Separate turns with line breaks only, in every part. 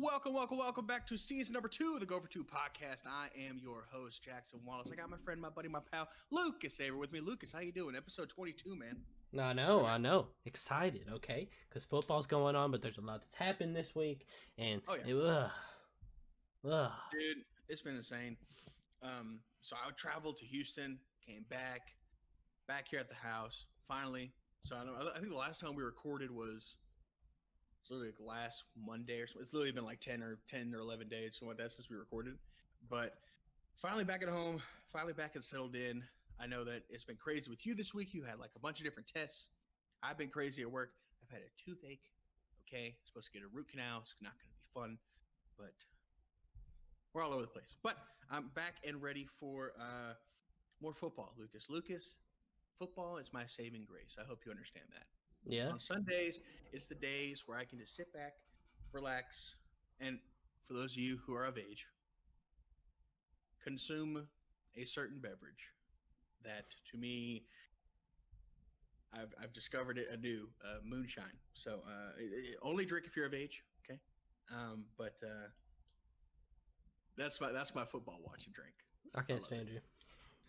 Welcome back to season number 2 of the Go for 2 podcast. I am your host, Jackson Wallace. I got my friend, my buddy, my pal, Lucas Saver with me. Lucas, how you doing? Episode 22, man.
I know. Excited, okay? Because football's going on, but there's a lot that's happened this week, and
Dude, it's been insane. So I traveled to Houston, came back here at the house, finally. So I think the last time we recorded was literally like last Monday or something. It's literally been like 10 or 11 days, something like that, since we recorded. But finally back at home, finally back and settled in. I know that it's been crazy with you this week. You had like a bunch of different tests. I've been crazy at work. I've had a toothache. Okay, supposed to get a root canal. It's not going to be fun, but we're all over the place. But I'm back and ready for more football, Lucas. Football is my saving grace. I hope you understand that.
Yeah.
On Sundays, it's the days where I can just sit back, relax, and for those of you who are of age, consume a certain beverage that, to me, I've discovered it anew, moonshine. So only drink if you're of age, okay? But that's my football watching drink.
I can't stand you.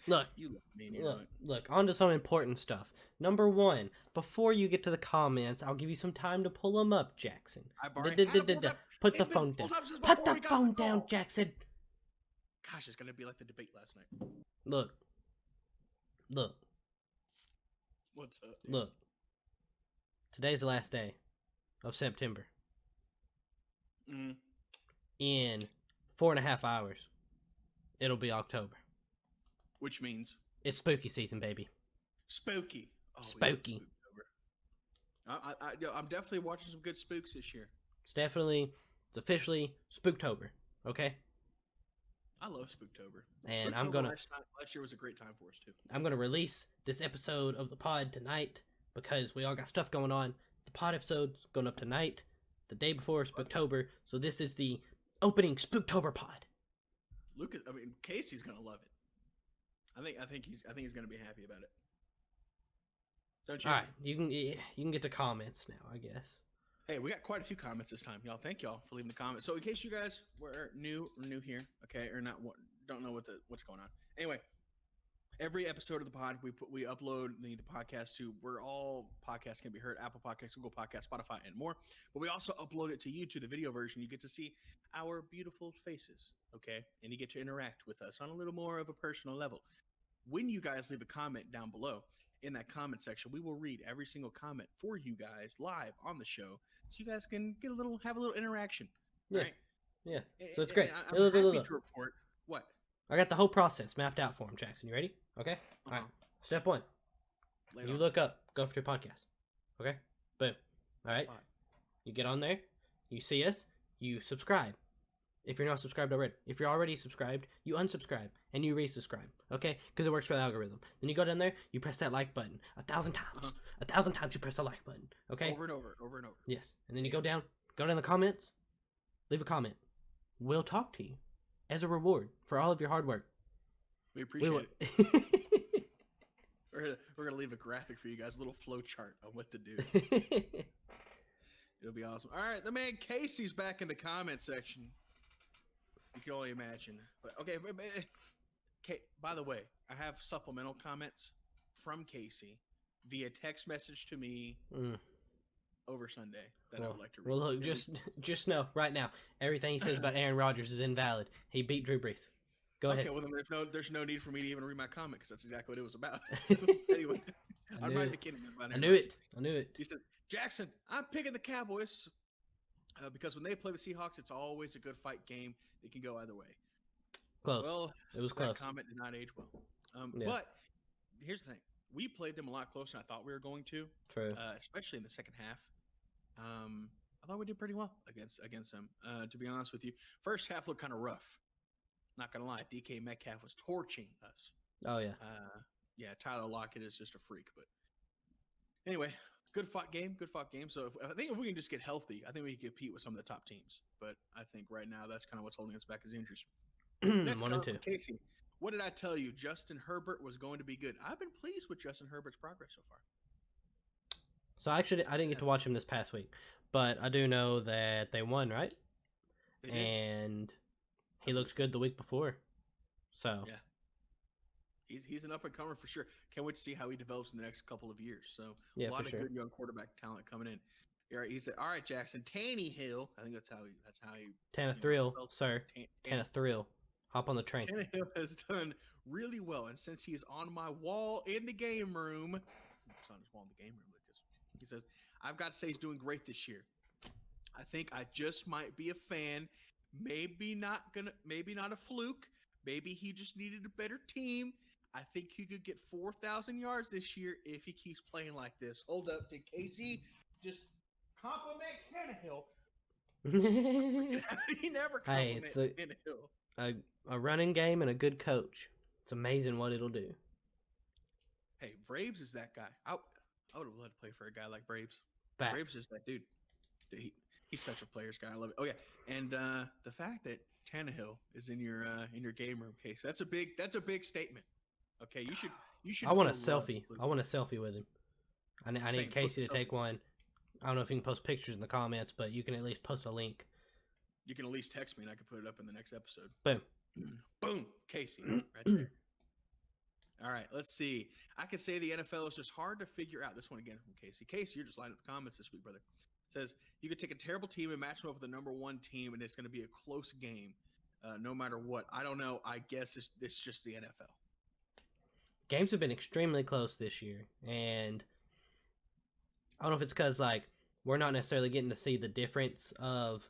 Look,
you love me.
Look, on to some important stuff. Number one, before you get to the comments, I'll give you some time to pull them up, Jackson. Put the phone down. Put the phone down, Jackson.
Gosh, it's going to be like the debate last night.
Look.
What's up? Dude?
Look. Today's the last day of September. In 4.5 hours, it'll be October.
Which means?
It's spooky season, baby.
Spooky.
Oh, spooky.
I'm definitely watching some good spooks this year.
It's officially Spooktober, okay?
I love Spooktober.
And
last year was a great time for us, too.
I'm going to release this episode of the pod tonight because we all got stuff going on. The pod episode's going up tonight, the day before Spooktober, so this is the opening Spooktober pod.
Casey's going to love it. I think he's going to be happy about it. Don't you?
All right, you can get to comments now, I guess.
Hey, we got quite a few comments this time, y'all. Thank y'all for leaving the comments. So, in case you guys were new here, okay, or don't know what's going on. Anyway, every episode of the pod we upload the podcast to where all podcasts can be heard: Apple Podcasts, Google Podcasts, Spotify, and more. But we also upload it to YouTube, the video version. You get to see our beautiful faces, okay, and you get to interact with us on a little more of a personal level. When you guys leave a comment down below in that comment section, we will read every single comment for you guys live on the show, so you guys can have a little interaction.
Yeah,
right?
Yeah. So it's great.
I'm happy to report what
I got the whole process mapped out for him, Jackson. You ready? Okay. All right. Step 1. You look up Go for 2 podcast. Okay. Boom. All right. You get on there. You see us. You subscribe. If you're not subscribed already. If you're already subscribed, you unsubscribe and you resubscribe. Okay? Because it works for the algorithm. Then you go down there, you press that like button 1,000 times. 1,000 times you press the like button. Okay?
Over and over.
Yes. And then you go down in the comments, leave a comment. We'll talk to you as a reward for all of your hard work.
We appreciate it. We're gonna leave a graphic for you guys, a little flow chart on what to do. It'll be awesome. All right, the man Casey's back in the comment section. You can only imagine. But okay, by the way, I have supplemental comments from Casey via text message to me over Sunday that I would like to read.
Well, look, just know right now, everything he says about Aaron Rodgers is invalid. He beat Drew Brees. Go ahead.
Okay, well then there's no need for me to even read my comment because that's exactly what it was about. Anyway, I'm not kidding about it.
I knew it.
He said, Jackson, I'm picking the Cowboys because when they play the Seahawks, it's always a good fight game. It can go either way.
Close.
Well,
it was close.
That comment did not age well. But here's the thing: we played them a lot closer than I thought we were going to.
True.
Especially in the second half. I thought we did pretty well against them. To be honest with you, first half looked kind of rough. Not gonna lie, DK Metcalf was torching us.
Oh yeah.
Tyler Lockett is just a freak. But anyway, good fought game. So I think if we can just get healthy, I think we can compete with some of the top teams. But I think right now that's kind of what's holding us back is injuries. Next
1 and 2.
Casey, what did I tell you? Justin Herbert was going to be good. I've been pleased with Justin Herbert's progress so far.
So actually, I didn't get to watch him this past week, but I do know that they won, right? and he looked good the week before. So
yeah, he's an up and comer for sure. Can't wait to see how he develops in the next couple of years. So
yeah,
a lot
for
of
sure.
good young quarterback talent coming in. All right, he said, "All right, Jackson, Tannehill." I think that's how he.
Tannehill, sir. Tannehill. Hop on the train.
Tannehill has done really well, and since he's on my wall in the game room, it's on his wall in the game room, Lucas. He says, "I've got to say he's doing great this year. I think I just might be a fan. Maybe not a fluke. Maybe he just needed a better team. I think he could get 4,000 yards this year if he keeps playing like this." Hold up, did Casey just compliment Tannehill? He never complimented Tannehill.
A running game and a good coach. It's amazing what it'll do.
Hey, Braves is that guy. I would have loved to play for a guy like Braves.
Facts.
Braves is that dude. He's such a player's guy. I love it. Oh yeah, and the fact that Tannehill is in your game room case, that's a big statement. Okay, you should.
I want a selfie. I want a selfie with him. I need Casey to take one. I don't know if you can post pictures in the comments, but you can at least post a link.
You can at least text me, and I can put it up in the next episode.
Boom.
Boom, Casey, right there. All right, let's see. I could say the NFL is just hard to figure out. This one again from Casey. Casey, you're just lining up the comments this week, brother. Says you could take a terrible team and match them up with the number one team, and it's going to be a close game, no matter what. I don't know. I guess it's just the NFL.
Games have been extremely close this year, and I don't know if it's because we're not necessarily getting to see the difference of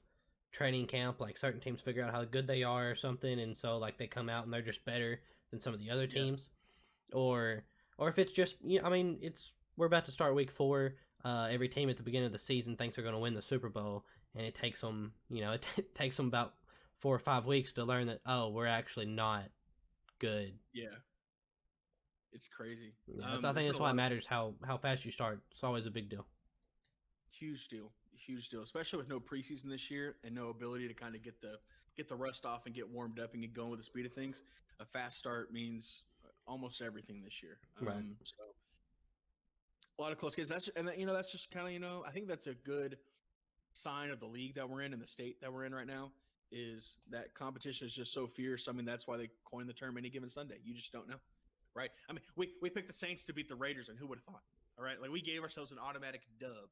training camp. Like certain teams figure out how good they are or something, and so they come out and they're just better than some of the other teams, or if it's just we're about to start week 4. Every team at the beginning of the season thinks they're going to win the Super Bowl, and it takes them it takes them about 4 or 5 weeks to learn that we're actually not good.
Yeah. It's crazy.
Yeah, so I think that's why it matters how fast you start. It's always a big deal.
Huge deal, especially with no preseason this year and no ability to kind of get the rust off and get warmed up and get going with the speed of things. A fast start means almost everything this year.
Right.
So a lot of close games. That's just kind of I think that's a good sign of the league that we're in and the state that we're in right now. Is that competition is just so fierce. I mean, that's why they coined the term any given Sunday. You just don't know. Right. I mean, we picked the Saints to beat the Raiders, and who would have thought? All right. We gave ourselves an automatic dub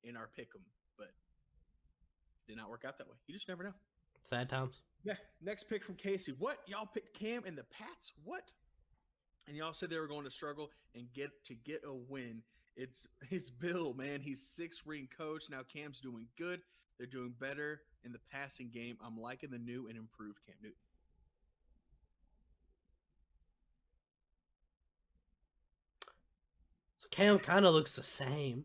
in our pick 'em, but it did not work out that way. You just never know.
Sad times.
Yeah. Next pick from Casey. What? Y'all picked Cam and the Pats? What? And y'all said they were going to struggle and get a win. It's Bill, man. He's 6th-ring coach. Now Cam's doing good. They're doing better in the passing game. I'm liking the new and improved Cam Newton.
Cam kind of looks the same.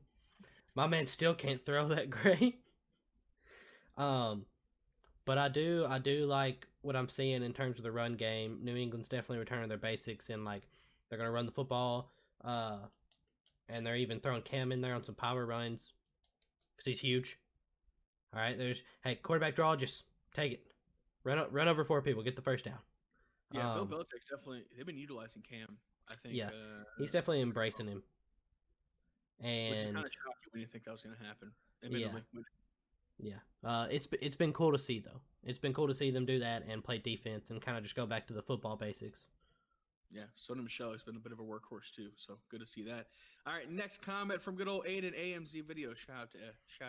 My man still can't throw that great. But I do like what I'm seeing in terms of the run game. New England's definitely returning their basics, and they're gonna run the football. And they're even throwing Cam in there on some power runs because he's huge. All right, quarterback draw, just take it, run over 4 people, get the first down.
Yeah, Bill Belichick's definitely they've been utilizing Cam. I think.
Yeah, he's definitely embracing him. And
which is kind of shocking when you think that was going to happen.
Yeah. It's been cool to see though. It's been cool to see them do that and play defense and kind of just go back to the football basics.
Yeah, Sonny Michel has been a bit of a workhorse too, so good to see that. All right, next comment from good old Aiden, AMZ Video. Shout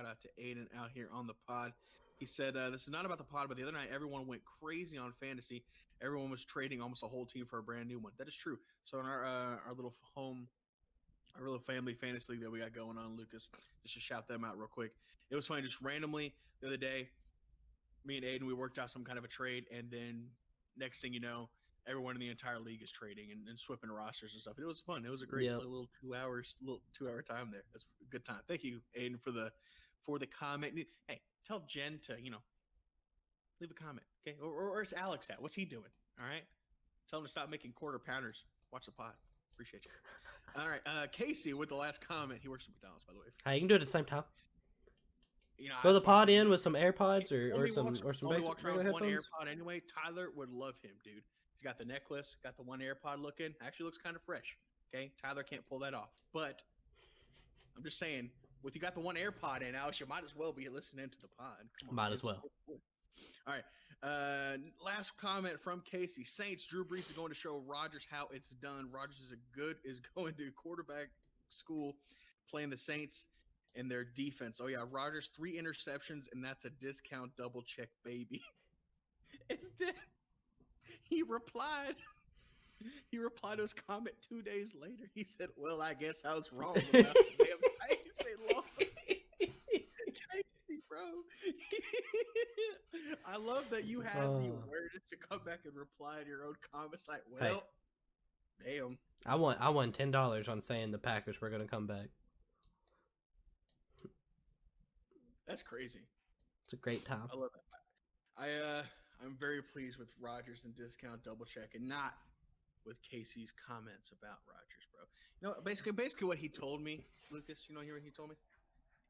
out to Aiden out here on the pod. He said, "This is not about the pod, but the other night everyone went crazy on fantasy. Everyone was trading almost a whole team for a brand new one. That is true. So in our little family fantasy league that we got going on, Lucas, just to shout them out real quick. It was funny, just randomly the other day, me and Aiden, we worked out some kind of a trade, and then next thing you know, everyone in the entire league is trading and swapping rosters and stuff. It was fun. It was a great little 2-hour time there. It's a good time. Thank you, Aiden, for the comment. Hey, tell Jen to leave a comment, okay? Or where's Alex at? What's he doing? All right, tell him to stop making quarter pounders. Watch the pod. Appreciate you. All right, Casey with the last comment. He works at McDonald's, by the way.
Hey, you can do it at the same time. Throw the pod in with some AirPods or some
basic walks around with one AirPod anyway. Tyler would love him, dude. He's got the necklace, got the one AirPod looking. Actually looks kind of fresh. Okay, Tyler can't pull that off. But I'm just saying, with you got the one AirPod in, Alex, you might as well be listening to the pod. Come on,
might as well.
All right. Last comment from Casey. Saints. Drew Brees is going to show Rodgers how it's done. Rodgers is going to quarterback school, playing the Saints and their defense. Oh yeah, Rodgers 3 interceptions, and that's a discount double check, baby. And then he replied. He replied to his comment 2 days later. He said, "Well, I guess I was wrong about the damn Saints. They lost." Bro. I love that you have the awareness to come back and reply to your own comments like, well, damn.
I won $10 on saying the Packers were going to come back.
That's crazy.
It's a great time.
I love it. I'm very pleased with Rodgers and discount double check, and not with Casey's comments about Rodgers, bro. You know, basically what he told me, Lucas. You know, hear what he told me?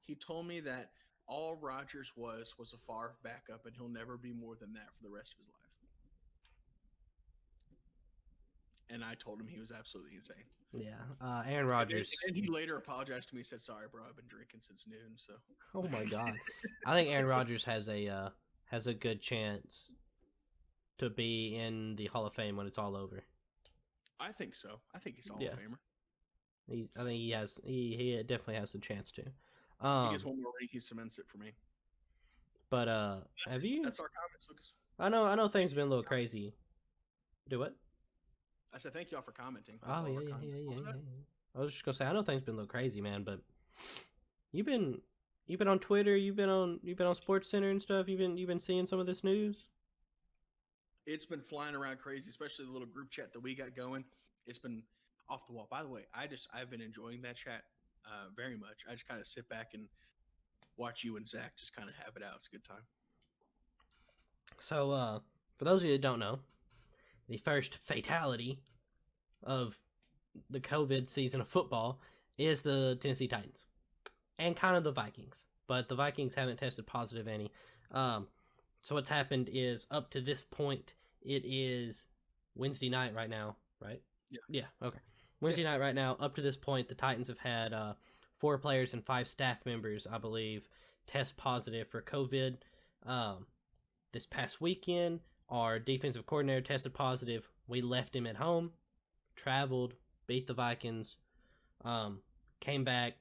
He told me that all Rodgers was a Favre backup, and he'll never be more than that for the rest of his life. And I told him he was absolutely insane.
Yeah, Aaron Rodgers.
And he later apologized to me. Said, "Sorry, bro. I've been drinking since noon." So.
Oh my God, I think Aaron Rodgers has a good chance to be in the Hall of Fame when it's all over.
I think so. I think he's a Hall of Famer.
I think he has. He definitely has the chance to.
He gets one more ring, he cements it for me.
But have you?
That's our comments, Lucas.
I know things have been a little crazy. Do what?
I said thank y'all for commenting.
That's yeah. I was just gonna say I know things have been a little crazy, man. But you've been on Twitter, you've been on Sports Center and stuff. You've been seeing some of this news.
It's been flying around crazy, especially the little group chat that we got going. It's been off the wall. By the way, I've been enjoying that chat. Very much. I just kind of sit back and watch you and Zach just kind of have it out. It's a good time.
So, for those of you that don't know, the first fatality of the COVID season of football is the Tennessee Titans and kind of the Vikings, but the Vikings haven't tested positive any. So what's happened is up to this point, it is Wednesday night right now, right? Yeah. Okay. Wednesday night right now, up to this point, the Titans have had 4 players and 5 staff members, I believe, test positive for COVID. This past weekend, our defensive coordinator tested positive. We left him at home, traveled, beat the Vikings, came back,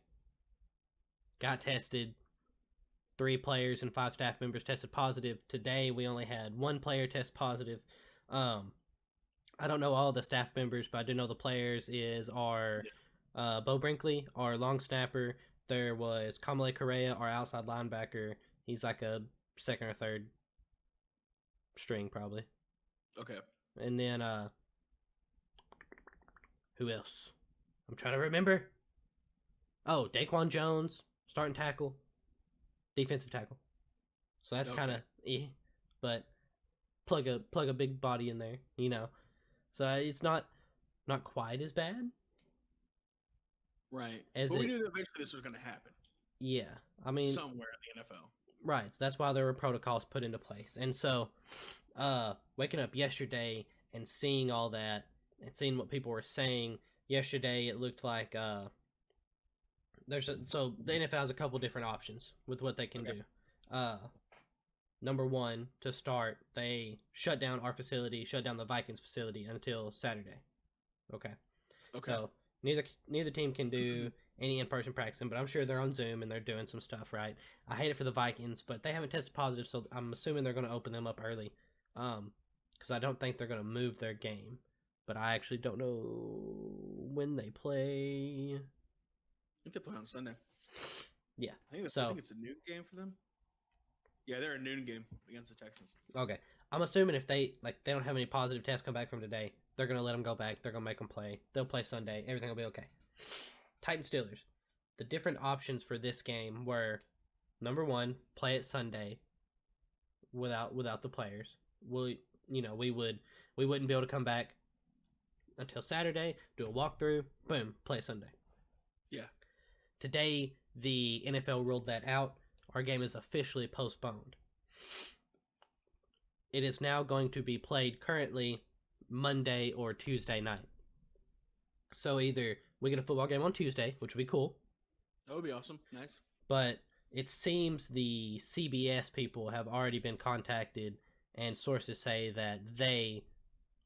got tested. 3 players and 5 staff members tested positive. Today, we only had 1 player test positive. I don't know all the staff members, but I do know the players is our Bo Brinkley, our long snapper. There was Kamale Correa, our outside linebacker. He's like a second or third string, probably.
Okay.
And then, who else? I'm trying to remember. Oh, Daquan Jones, starting tackle, defensive tackle. So that's kind of but plug a big body in there, you know. So it's not quite as bad.
Right. But we knew that eventually this was going to happen.
Yeah. I mean,
somewhere in the NFL.
Right. So that's why there were protocols put into place. And so waking up yesterday and seeing all that and seeing what people were saying yesterday, it looked like so the NFL has a couple different options with what they can do. Number one, to start, they shut down our facility, shut down the Vikings facility until Saturday. Okay. So neither team can do any in-person practicing, but I'm sure they're on Zoom and they're doing some stuff, right? I hate it for the Vikings, but they haven't tested positive, so I'm assuming they're going to open them up early. Because I don't think they're going to move their game. But I actually don't know when they play.
I think they play on Sunday.
Yeah.
I think it's a noon game for them. Yeah, they're a noon game against the Texans.
Okay. I'm assuming if they don't have any positive tests come back from today, they're going to let them go back. They're going to make them play. They'll play Sunday. Everything will be okay. Titans Steelers. The different options for this game were, number one, play it Sunday without the players. We wouldn't be able to come back until Saturday, do a walkthrough, boom, play Sunday.
Yeah.
Today, the NFL ruled that out. Our game is officially postponed. It is now going to be played currently Monday or Tuesday night. So either we get a football game on Tuesday, which would be cool.
That would be awesome. Nice.
But it seems the CBS people have already been contacted and sources say that they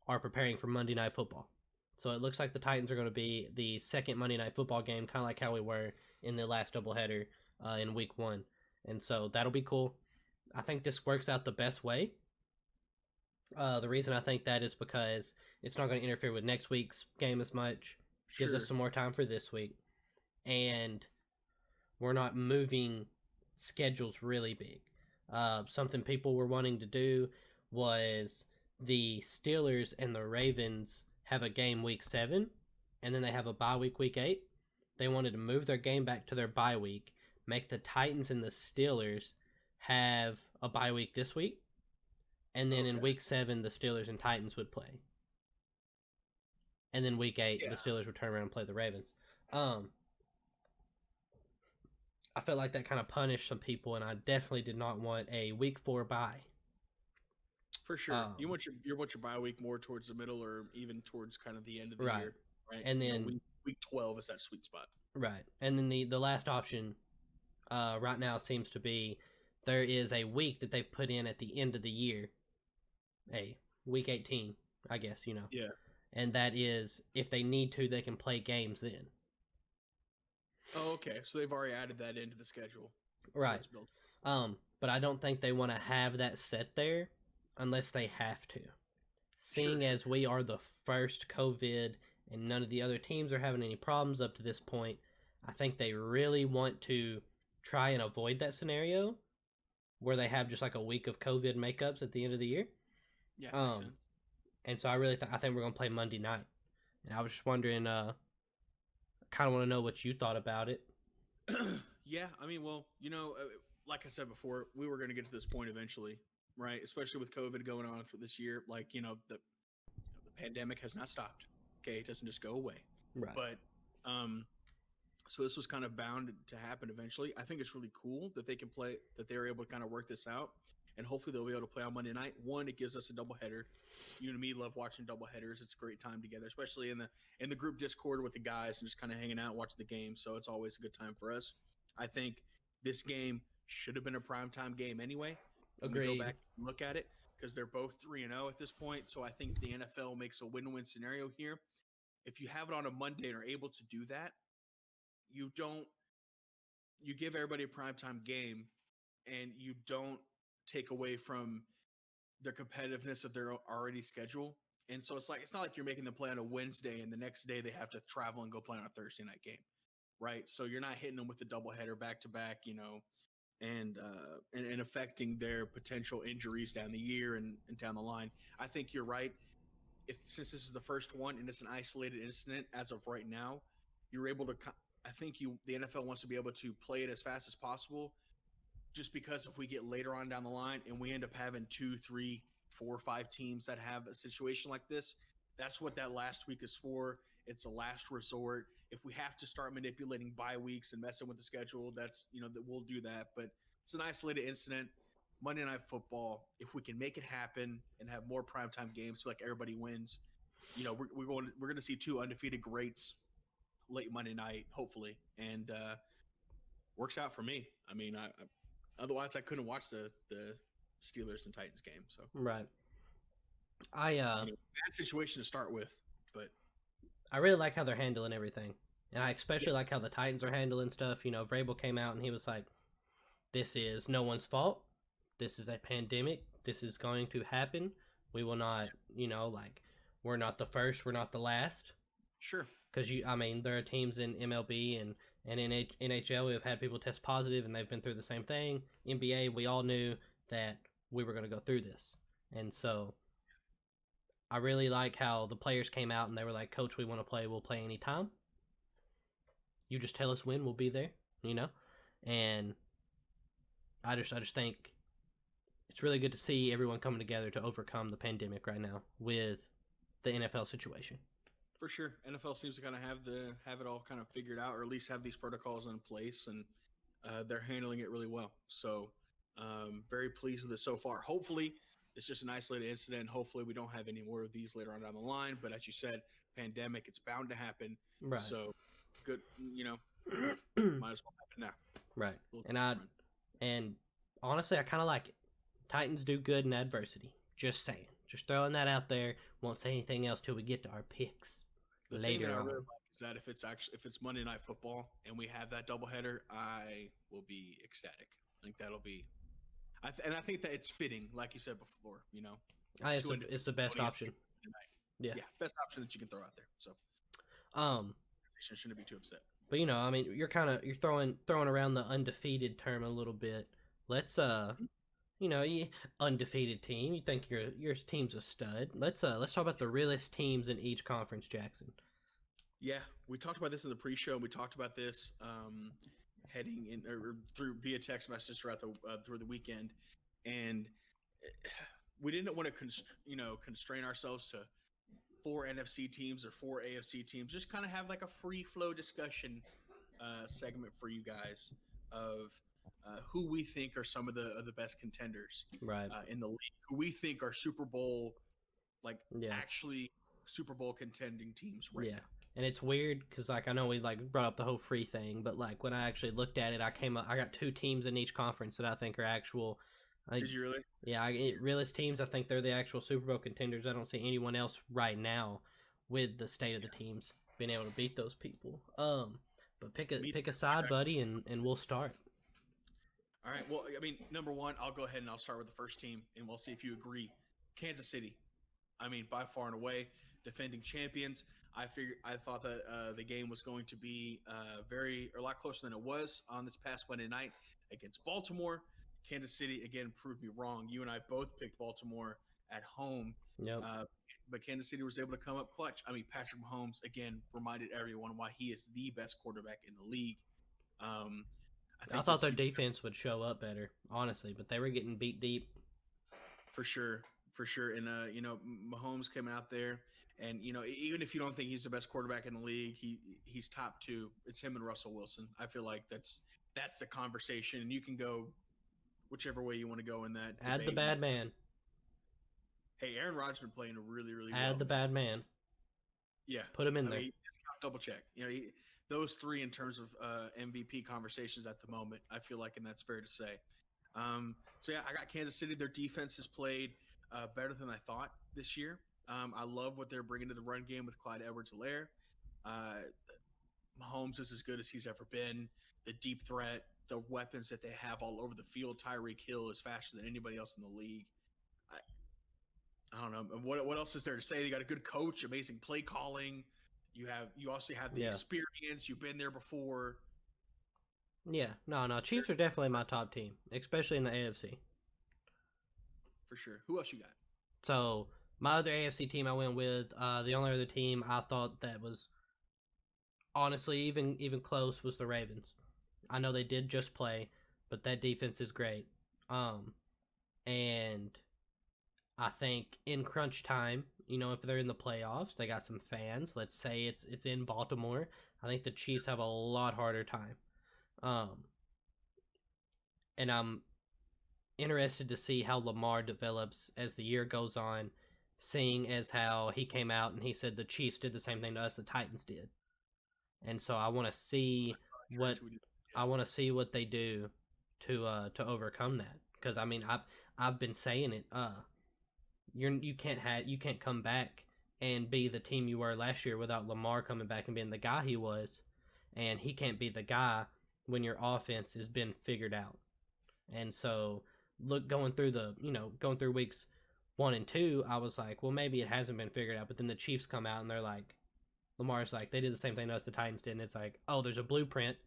are preparing for Monday Night Football. So it looks like the Titans are going to be the second Monday Night Football game, kind of like how we were in the last doubleheader in Week 1. And so that'll be cool. I think this works out the best way. The reason I think that is because it's not going to interfere with next week's game as much. Gives us some more time for this week. And we're not moving schedules really big. Something people were wanting to do was the Steelers and the Ravens have a game week 7, and then they have a bye week 8. They wanted to move their game back to their bye week, make the Titans and the Steelers have a bye week this week, and then in week 7 the Steelers and Titans would play, and then week 8 the Steelers would turn around and play the Ravens. I felt like that kind of punished some people, and I definitely did not want a week 4 bye.
For sure, you want your bye week more towards the middle, or even towards kind of the end of the year, right?
And then
week 12 is that sweet spot,
right? And then the last option, right now seems to be there is a week that they've put in at the end of the year, week 18, I guess, you know.
Yeah.
And that is, if they need to, they can play games then.
Oh, okay. So they've already added that into the schedule.
Right. But I don't think they want to have that set there unless they have to. Seeing as we are the first COVID and none of the other teams are having any problems up to this point, I think they really want to try and avoid that scenario where they have just like a week of COVID makeups at the end of the year.
Yeah, makes sense.
And so I think we're going to play Monday night. And I was just wondering, kind of want to know what you thought about it.
Yeah, I mean, well, you know, like I said before, we were going to get to this point eventually, right? Especially with COVID going on for this year. Like, you know, the pandemic has not stopped. Okay, it doesn't just go away.
Right.
But so this was kind of bound to happen eventually. I think it's really cool that they can play, that they're able to kind of work this out, and hopefully they'll be able to play on Monday night. One, it gives us a doubleheader. You and me love watching doubleheaders. It's a great time together, especially in the group Discord with the guys and just kind of hanging out, watching the game. So it's always a good time for us. I think this game should have been a primetime game anyway.
Agreed.
Go back and look at it because they're both 3-0 at this point. So I think the NFL makes a win-win scenario here. If you have it on a Monday and are able to do that, you give everybody a primetime game, and you don't take away from their competitiveness of their already schedule. And so it's not like you're making them play on a Wednesday and the next day they have to travel and go play on a Thursday night game, right? So you're not hitting them with the doubleheader back to back, you know, and affecting their potential injuries down the year and down the line. I think you're right. Since this is the first one and it's an isolated incident as of right now, you're able to. I think the NFL wants to be able to play it as fast as possible. Just because if we get later on down the line and we end up having 2, 3, 4, 5 teams that have a situation like this, that's what that last week is for. It's a last resort. If we have to start manipulating bye weeks and messing with the schedule, that's, you know, that we'll do that. But it's an isolated incident. Monday Night Football, if we can make it happen and have more primetime games, so like everybody wins, you know, we're going to see 2 undefeated greats late Monday night, hopefully, and works out for me. I mean, otherwise I couldn't watch the Steelers and Titans game. So
right,
bad situation to start with, but
I really like how they're handling everything, and I especially like how the Titans are handling stuff. You know, Vrabel came out and he was like, "This is no one's fault. This is a pandemic. This is going to happen. We will not, you know, like we're not the first, we're not the last."
Sure.
Because there are teams in MLB and in NHL who have had people test positive and they've been through the same thing. NBA, we all knew that we were going to go through this. And so I really like how the players came out and they were like, "Coach, we want to play. We'll play anytime. You just tell us when, we'll be there," you know? And I just think it's really good to see everyone coming together to overcome the pandemic right now with the NFL situation.
For sure. NFL seems to kind of have it all kind of figured out, or at least have these protocols in place, and they're handling it really well. So very pleased with it so far. Hopefully it's just an isolated incident. Hopefully we don't have any more of these later on down the line. But as you said, pandemic, it's bound to happen.
Right.
So good, you know, might as well happen now.
Right. And honestly, I kind of like it. Titans do good in adversity. Just saying. Just throwing that out there. Won't say anything else till we get to our picks
The thing
later
that I
on.
really like is that if it's Monday Night Football and we have that doubleheader, I will be ecstatic. I think that'll be, and I think that it's fitting, like you said before.
It's the best option.
Yeah, best option that you can throw out there. So, shouldn't be too upset.
But I mean, you're throwing around the undefeated term a little bit. Let's undefeated team. You think your team's a stud. Let's talk about the realest teams in each conference, Jackson.
Yeah, we talked about this in the pre-show. We talked about this heading in or through via text message throughout through the weekend, and we didn't want to constrain ourselves to 4 NFC teams or 4 AFC teams. Just kind of have like a free flow discussion segment for you guys of who we think are some of the best contenders in the league, who we think are Super Bowl, actually Super Bowl contending teams right now.
And it's weird because I know we brought up the whole free thing, but when I actually looked at it, I got 2 teams in each conference that I think are actual.
Did you really?
Yeah, realist teams. I think they're the actual Super Bowl contenders. I don't see anyone else right now with the state of the teams being able to beat those people. But pick a side, buddy, and we'll start.
All right. Well, I mean, number one, I'll go ahead and I'll start with the first team, and we'll see if you agree. Kansas City. I mean, by far and away, defending champions. I thought that the game was going to be a lot closer than it was on this past Monday night against Baltimore. Kansas City, again, proved me wrong. You and I both picked Baltimore at home.
Yep.
But Kansas City was able to come up clutch. I mean, Patrick Mahomes, again, reminded everyone why he is the best quarterback in the league.
I thought their defense would show up better, honestly, but they were getting beat deep.
For sure. And, Mahomes came out there. And, even if you don't think he's the best quarterback in the league, he's top 2. It's him and Russell Wilson. I feel like that's the conversation. And you can go whichever way you want to go in that.
Add
debate.
the bad man.
Hey, Aaron Rodgers been playing really, really well.
Add the bad man.
Yeah.
Put him in there.
Double check. Those 3 in terms of MVP conversations at the moment, I feel like, and that's fair to say. So, yeah, I got Kansas City. Their defense has played better than I thought this year. I love what they're bringing to the run game with Clyde Edwards-Helaire. Mahomes is as good as he's ever been. The deep threat, the weapons that they have all over the field. Tyreek Hill is faster than anybody else in the league. I don't know. What else is there to say? They got a good coach, amazing play calling. You also have the experience. You've been there before.
Yeah. No. Chiefs are definitely my top team, especially in the AFC.
For sure. Who else you got?
So my other AFC team I went with, the only other team I thought that was honestly even close was the Ravens. I know they did just play, but that defense is great. And I think in crunch time, if they're in the playoffs, they got some fans. Let's say it's in Baltimore. I think the Chiefs have a lot harder time. And I'm interested to see how Lamar develops as the year goes on, seeing as how he came out and he said the Chiefs did the same thing to us the Titans did. And so I want to see what they do to overcome that, because I mean I've been saying it. You can't come back and be the team you were last year without Lamar coming back and being the guy he was, and he can't be the guy when your offense has been figured out. And so going through weeks 1 and 2, I was like, well, maybe it hasn't been figured out. But then the Chiefs come out and they're like, Lamar's like, they did the same thing to us the Titans did, and it's like, oh, there's a blueprint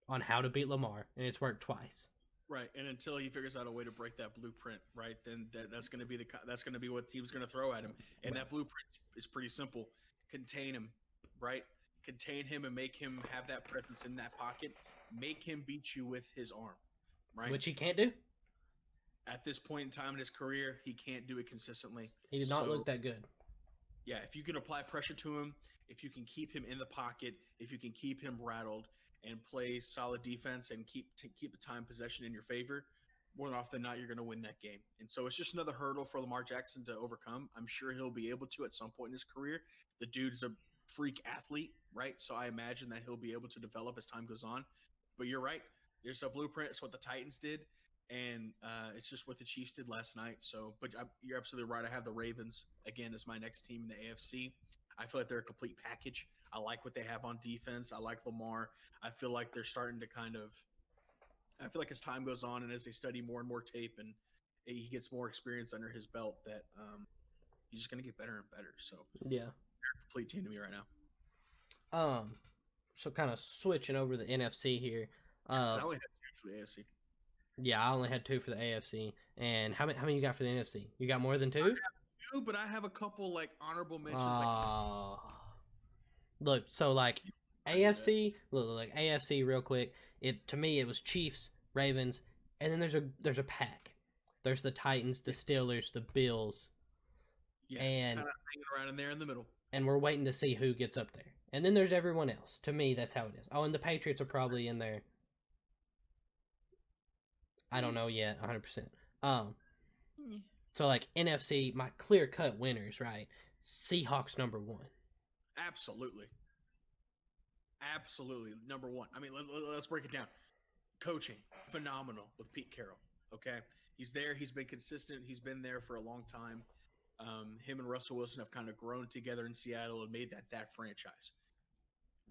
on how to beat Lamar, and it's worked twice.
Right, and until he figures out a way to break that blueprint, right, then that's going to be what team's going to throw at him, and that blueprint is pretty simple: contain him, right? Contain him and make him have that presence in that pocket. Make him beat you with his arm, right?
Which he can't do.
At this point in time in his career, he can't do it consistently.
He did not look that good.
Yeah, if you can apply pressure to him, if you can keep him in the pocket, if you can keep him rattled and play solid defense and keep the time possession in your favor, more than often than not, you're going to win that game. And so it's just another hurdle for Lamar Jackson to overcome. I'm sure he'll be able to at some point in his career. The dude's a freak athlete, right? So I imagine that he'll be able to develop as time goes on. But you're right. There's a blueprint. It's what the Titans did. and it's just what the Chiefs did last night. So, but you're absolutely right. I have the Ravens again as my next team in the AFC. I feel like they're a complete package. I like what they have on defense. I like Lamar. I feel like they're starting to I feel like as time goes on and as they study more and more tape and he gets more experience under his belt, that he's just going to get better and better. So
yeah,
they're a complete team to me right now.
So kind of switching over the NFC here.
I only had 2 for the AFC.
Yeah, I only had 2 for the AFC. And how many you got for the NFC? You got more than 2?
I have 2, but I have a couple like honorable mentions.
Look, so like AFC, like AFC real quick. To me it was Chiefs, Ravens, and then there's a pack. There's the Titans, the Steelers, the Bills.
Yeah, and kind of hanging around in there in the middle.
And we're waiting to see who gets up there. And then there's everyone else. To me, that's how it is. Oh, and the Patriots are probably in there. I don't know yet, 100%. So like NFC, my clear-cut winners, right? Seahawks number 1.
Absolutely. Number 1. I mean, let's break it down. Coaching, phenomenal with Pete Carroll. Okay, he's there. He's been consistent. He's been there for a long time. Him and Russell Wilson have kind of grown together in Seattle and made that franchise.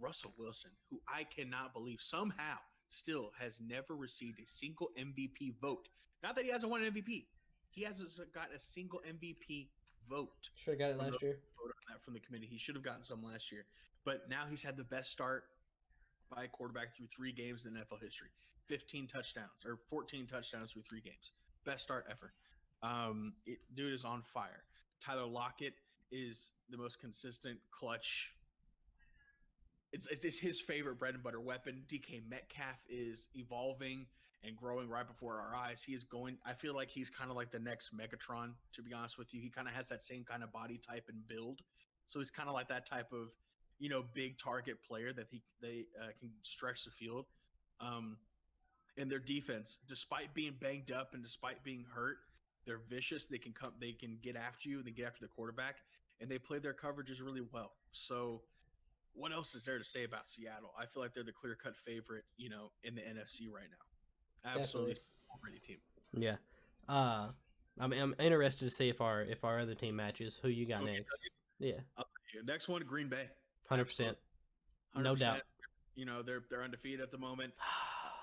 Russell Wilson, who I cannot believe somehow still has never received a single MVP vote. Not that he hasn't won an MVP. He hasn't got a single MVP vote.
Should have got it last year.
From the committee. He should have gotten some last year. But now he's had the best start by a quarterback through 3 games in NFL history. 14 touchdowns through 3 games. Best start ever. Dude is on fire. Tyler Lockett is the most consistent, clutch. It's his favorite bread and butter weapon. DK Metcalf is evolving and growing right before our eyes. I feel like he's kind of like the next Megatron, to be honest with you. He kind of has that same kind of body type and build. So he's kind of like that type of, big target player that they can stretch the field. And their defense, despite being banged up and despite being hurt, they're vicious. They can get after you and they get after the quarterback, and they play their coverages really well. So what else is there to say about Seattle? I feel like they're the clear-cut favorite, in the NFC right now. Absolutely ready team.
Yeah. I'm interested to see if our other team matches. Who you got next? Yeah.
I'll tell you. Next one, Green Bay.
100%. No doubt.
They're undefeated at the moment.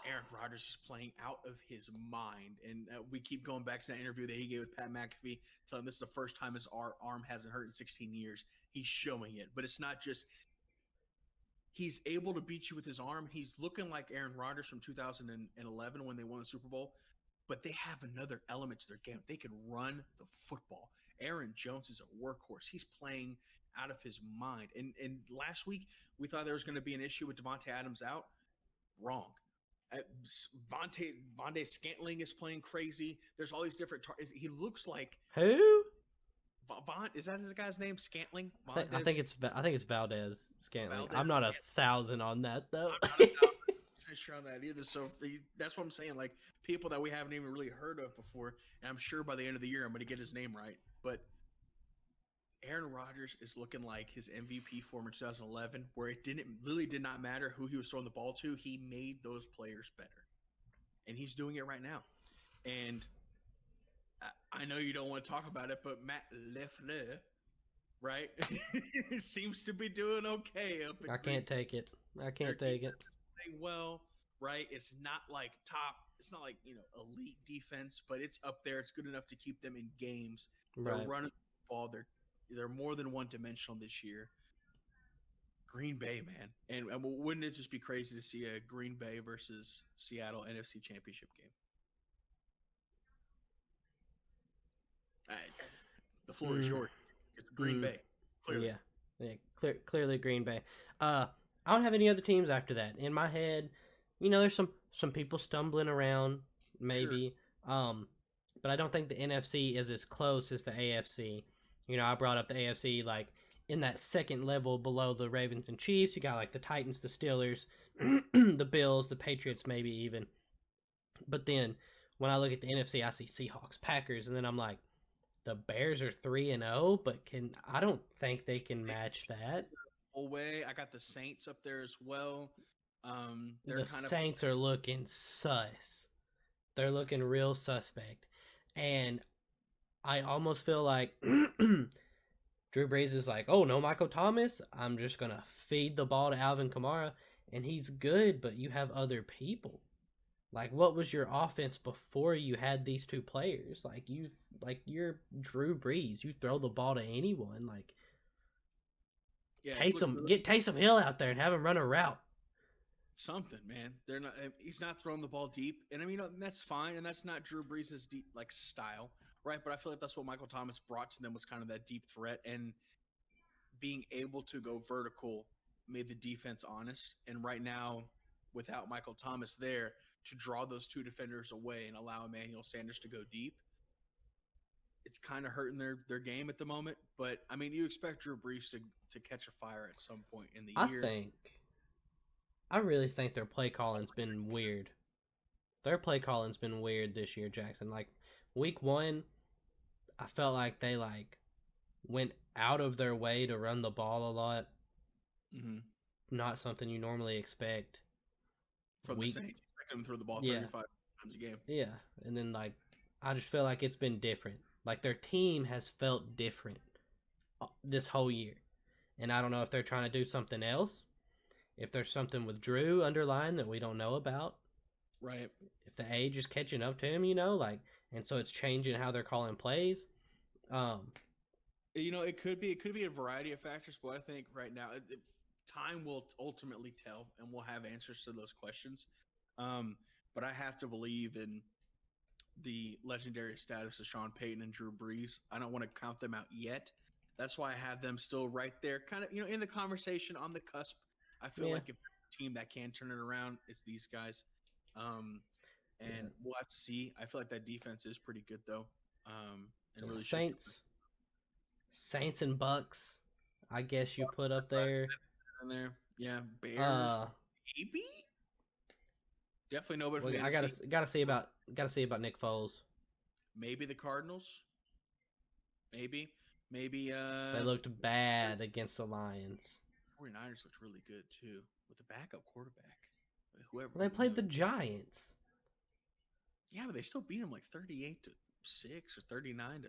Aaron Rodgers is playing out of his mind, and we keep going back to that interview that he gave with Pat McAfee, telling him this is the first time his arm hasn't hurt in 16 years. He's showing it, but it's not just he's able to beat you with his arm. He's looking like Aaron Rodgers from 2011 when they won the Super Bowl, but they have another element to their game. They can run the football. Aaron Jones is a workhorse. He's playing out of his mind. And last week, we thought there was going to be an issue with Devontae Adams out. Wrong. Vontae Scantling is playing crazy. There's all these different he looks like
who?
Is that his guy's name? Scantling?
I think it's Valdez Scantling. Valdez, I'm not 1,000 on that though.
I'm not 1,000% sure on that either. So that's what I'm saying. Like people that we haven't even really heard of before, and I'm sure by the end of the year I'm going to get his name right. But Aaron Rodgers is looking like his MVP form in 2011, where it really did not matter who he was throwing the ball to. He made those players better, and he's doing it right now. And I know you don't want to talk about it, but Matt LaFleur, right, seems to be doing okay up.
I can't take it. Playing
well, right? It's not like top. It's not like elite defense, but it's up there. It's good enough to keep them in games. They're running the ball. They're more than one-dimensional this year. Green Bay, man. And wouldn't it just be crazy to see a Green Bay versus Seattle NFC Championship game? The floor is yours. It's Green Bay. Clearly.
Yeah. Clearly Green Bay. I don't have any other teams after that. In my head, there's some people stumbling around, maybe. Sure. But I don't think the NFC is as close as the AFC. I brought up the AFC like in that second level below the Ravens and Chiefs. You got like the Titans, the Steelers, the Bills, the Patriots, maybe even. But then when I look at the NFC, I see Seahawks, Packers, and then I'm like, the Bears are 3-0, but I don't think they can match that.
Away, I got the Saints up there as well.
The Saints are looking sus. They're looking real suspect. And I almost feel like Drew Brees is like, oh, no Michael Thomas? I'm just going to feed the ball to Alvin Kamara. And he's good, but you have other people. Like, what was your offense before you had these two players? You're Drew Brees. You throw the ball to anyone. Like,
yeah,
get Taysom Hill out there and have him run a route.
Something, man. They're not. He's not throwing the ball deep, and I mean that's fine, and that's not Drew Brees' deep style, right? But I feel like that's what Michael Thomas brought to them was kind of that deep threat, and being able to go vertical made the defense honest. And right now, without Michael Thomas there to draw those two defenders away and allow Emmanuel Sanders to go deep, it's kind of hurting their game at the moment. But I mean, you expect Drew Brees to catch a fire at some point in the year.
I really think their play calling's been weird. Their play calling's been weird this year, Jackson. Like, week 1, I felt like they went out of their way to run the ball a lot.
Mm-hmm.
Not something you normally expect.
From the Saints, expect them to throw the ball 35 times a game.
Yeah, and then I just feel like it's been different. Like, their team has felt different this whole year. And I don't know if they're trying to do something else. If there's something with Drew underlined that we don't know about.
Right.
If the age is catching up to him, and so it's changing how they're calling plays.
It could be a variety of factors, but I think right now time will ultimately tell, and we'll have answers to those questions. But I have to believe in the legendary status of Sean Payton and Drew Brees. I don't want to count them out yet. That's why I have them still right there, kind of, in the conversation on the cusp. I feel like if there's a team that can turn it around, it's these guys. We'll have to see. I feel like that defense is pretty good, though. And really
Saints and Bucks, I guess you put up there.
Yeah, Bears, maybe. Definitely nobody.
I gotta see about Nick Foles.
Maybe the Cardinals. Maybe.
They looked bad against the Lions.
49ers looked really good too with the backup quarterback. Whoever
they played the Giants.
Yeah, but they still beat them 38-6 or 39-8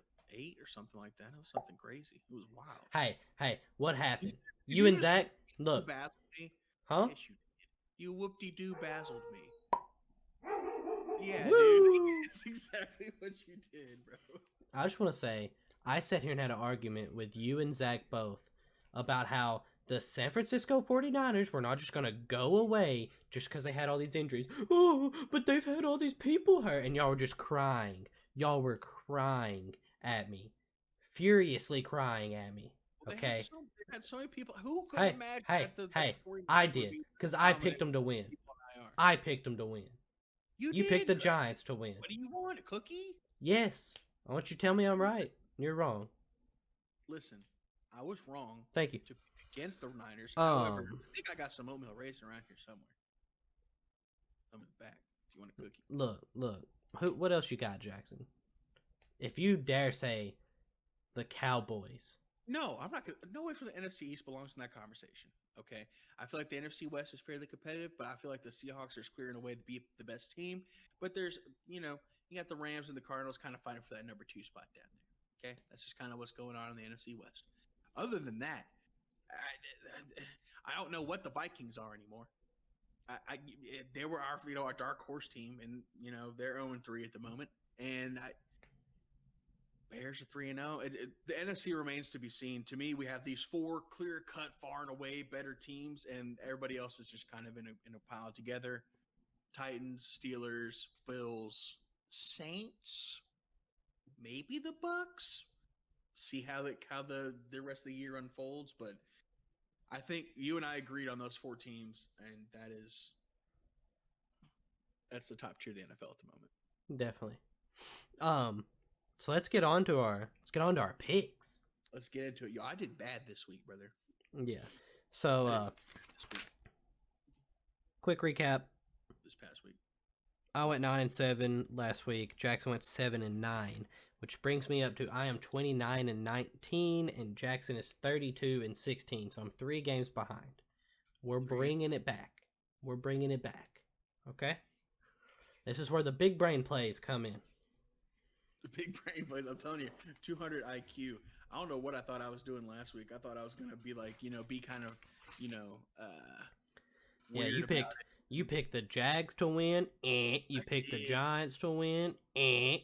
or something like that. It was something crazy. It was wild.
Hey, what happened? You and Zach, look.
Me?
Huh?
Yes, you whoop-de-doo basiled me. Yeah,
Woo!
Dude. It's exactly what you did, bro.
I just want to say, I sat here and had an argument with you and Zach both about how the San Francisco 49ers were not just going to go away just because they had all these injuries. Oh, but they've had all these people hurt. And y'all were just crying. Y'all were crying at me. Furiously crying at me. Okay?
They had so many people. Who could imagine
that I did. Because I picked them to win. I picked them to win. You picked the Giants to win.
What do you want, a cookie?
Yes. I want you to tell me I'm right. You're wrong.
Listen, I was wrong.
Thank you.
Against the Niners. However, I think I got some oatmeal raisin around here somewhere. I'm in the back if you want a cookie.
Look. What else you got, Jackson? If you dare say the Cowboys.
No, I'm not. No way for the NFC East belongs in that conversation. Okay, I feel like the NFC West is fairly competitive, but I feel like the Seahawks are clearing away to be the best team. But there's, you got the Rams and the Cardinals kind of fighting for that number 2 spot down there. Okay, that's just kind of what's going on in the NFC West. Other than that, I don't know what the Vikings are anymore. They were our dark horse team, and they're 0-3 at the moment, and Bears are 3-0. The NFC remains to be seen. To me, we have these 4 clear-cut, far and away better teams, and everybody else is just kind of in a pile together. Titans, Steelers, Bills, Saints, maybe the Bucks. See how the rest of the year unfolds, but I think you and I agreed on those 4 teams, and that's the top tier of the NFL at the moment.
Definitely. So let's get on to our picks.
Let's get into it. Yo, I did bad this week, brother.
Yeah. So quick recap.
This past week,
I went 9-7 last week. Jackson went 7-9, which brings me up to I am 29-19, and Jackson is 32-16. So I'm 3 games behind. We're bringing it back. Okay. This is where the big brain plays come in.
The big brain plays. I'm telling you, 200 IQ. I don't know what I thought I was doing last week. I thought I was gonna be like, be kind of,
Yeah, you picked the Jags to win. You picked the Giants to win.
I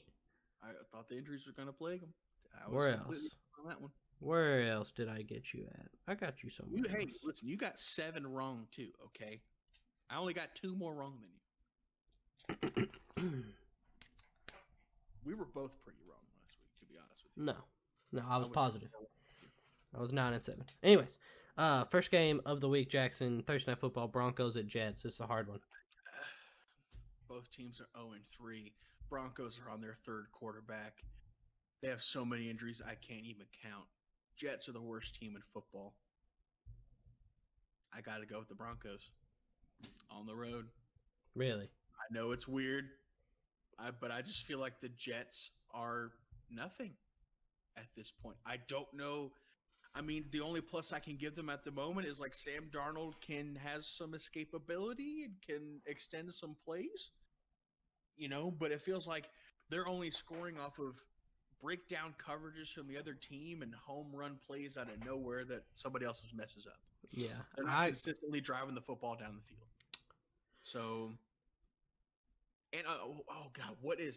thought the injuries were gonna plague them.
Where else?
On that one.
Where else did I get you at? I got you somewhere.
Hey, listen, you got 7 wrong too. Okay, I only got 2 more wrong than you. We were both pretty wrong last week, to be honest with you.
No, I was positive. I was 9-7. Anyways, first game of the week, Jackson. Thursday Night Football, Broncos at Jets. It's a hard one.
Both teams are 0-3. Broncos are on their 3rd quarterback. They have so many injuries I can't even count. Jets are the worst team in football. I got to go with the Broncos on the road.
Really?
I know it's weird, but I just feel like the Jets are nothing at this point. I don't know. I mean, the only plus I can give them at the moment is like Sam Darnold has some escapability and can extend some plays, but it feels like they're only scoring off of breakdown coverages from the other team and home run plays out of nowhere that somebody else messes up.
Yeah.
They're not consistently driving the football down the field. So, and oh God, I'm going to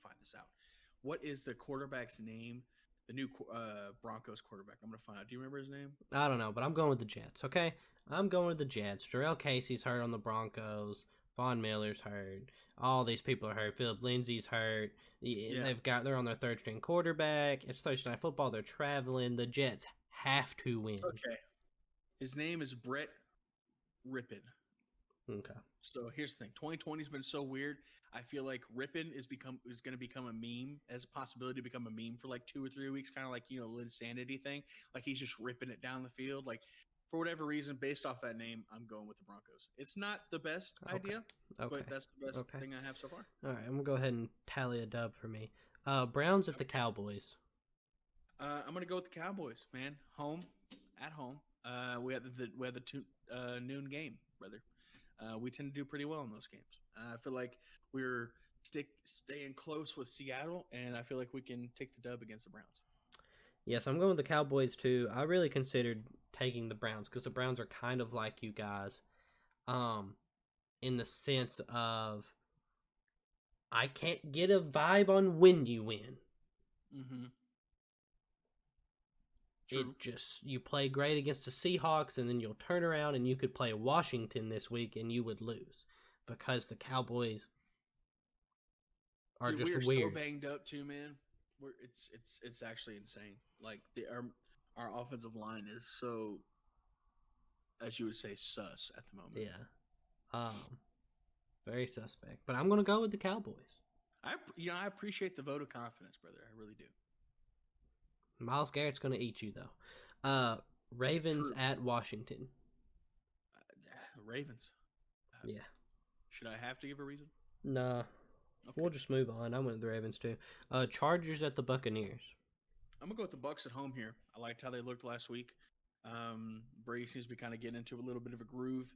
find this out. What is the quarterback's name? The new Broncos quarterback. I'm going to find out. Do you remember his name?
I don't know, but I'm going with the Jets, okay? I'm going with the Jets. Jarrell Casey's hurt on the Broncos. Von Miller's hurt. All these people are hurt. Philip Lindsay's hurt. Yeah. They're on their 3rd string quarterback. It's Thursday Night Football. They're traveling. The Jets have to win.
Okay. His name is Brett Rippon.
Okay.
So here's the thing. 2020 has been so weird. I feel like Rippon is going to become a meme, as a possibility to become a meme for like 2 or 3 weeks, kind of like, Linsanity thing. Like he's just ripping it down the field. Like for whatever reason, based off that name, I'm going with the Broncos. It's not the best idea, but that's the best thing I have so far.
All right, I'm going to go ahead and tally a dub for me. Browns at the Cowboys.
I'm going to go with the Cowboys, man. At home. We have the noon game, brother. We tend to do pretty well in those games. I feel like we're staying close with Seattle, and I feel like we can take the dub against the Browns.
Yes, I'm going with the Cowboys too. I really considered taking the Browns because the Browns are kind of like you guys, in the sense of I can't get a vibe on when you win.
Mm-hmm.
You play great against the Seahawks, and then you'll turn around and you could play Washington this week and you would lose because the Cowboys are just weird.
So banged up too, man. It's actually insane. Like our offensive line is so, as you would say, sus at the moment.
Yeah, very suspect. But I'm gonna go with the Cowboys.
I appreciate the vote of confidence, brother. I really do.
Myles Garrett's going to eat you, though. Ravens True. At Washington.
Ravens.
Yeah.
Should I have to give a reason?
Nah. Okay. We'll just move on. I went with the Ravens, too. Chargers at the Buccaneers.
I'm going to go with the Bucs at home here. I liked how they looked last week. Brady seems to be kind of getting into a little bit of a groove.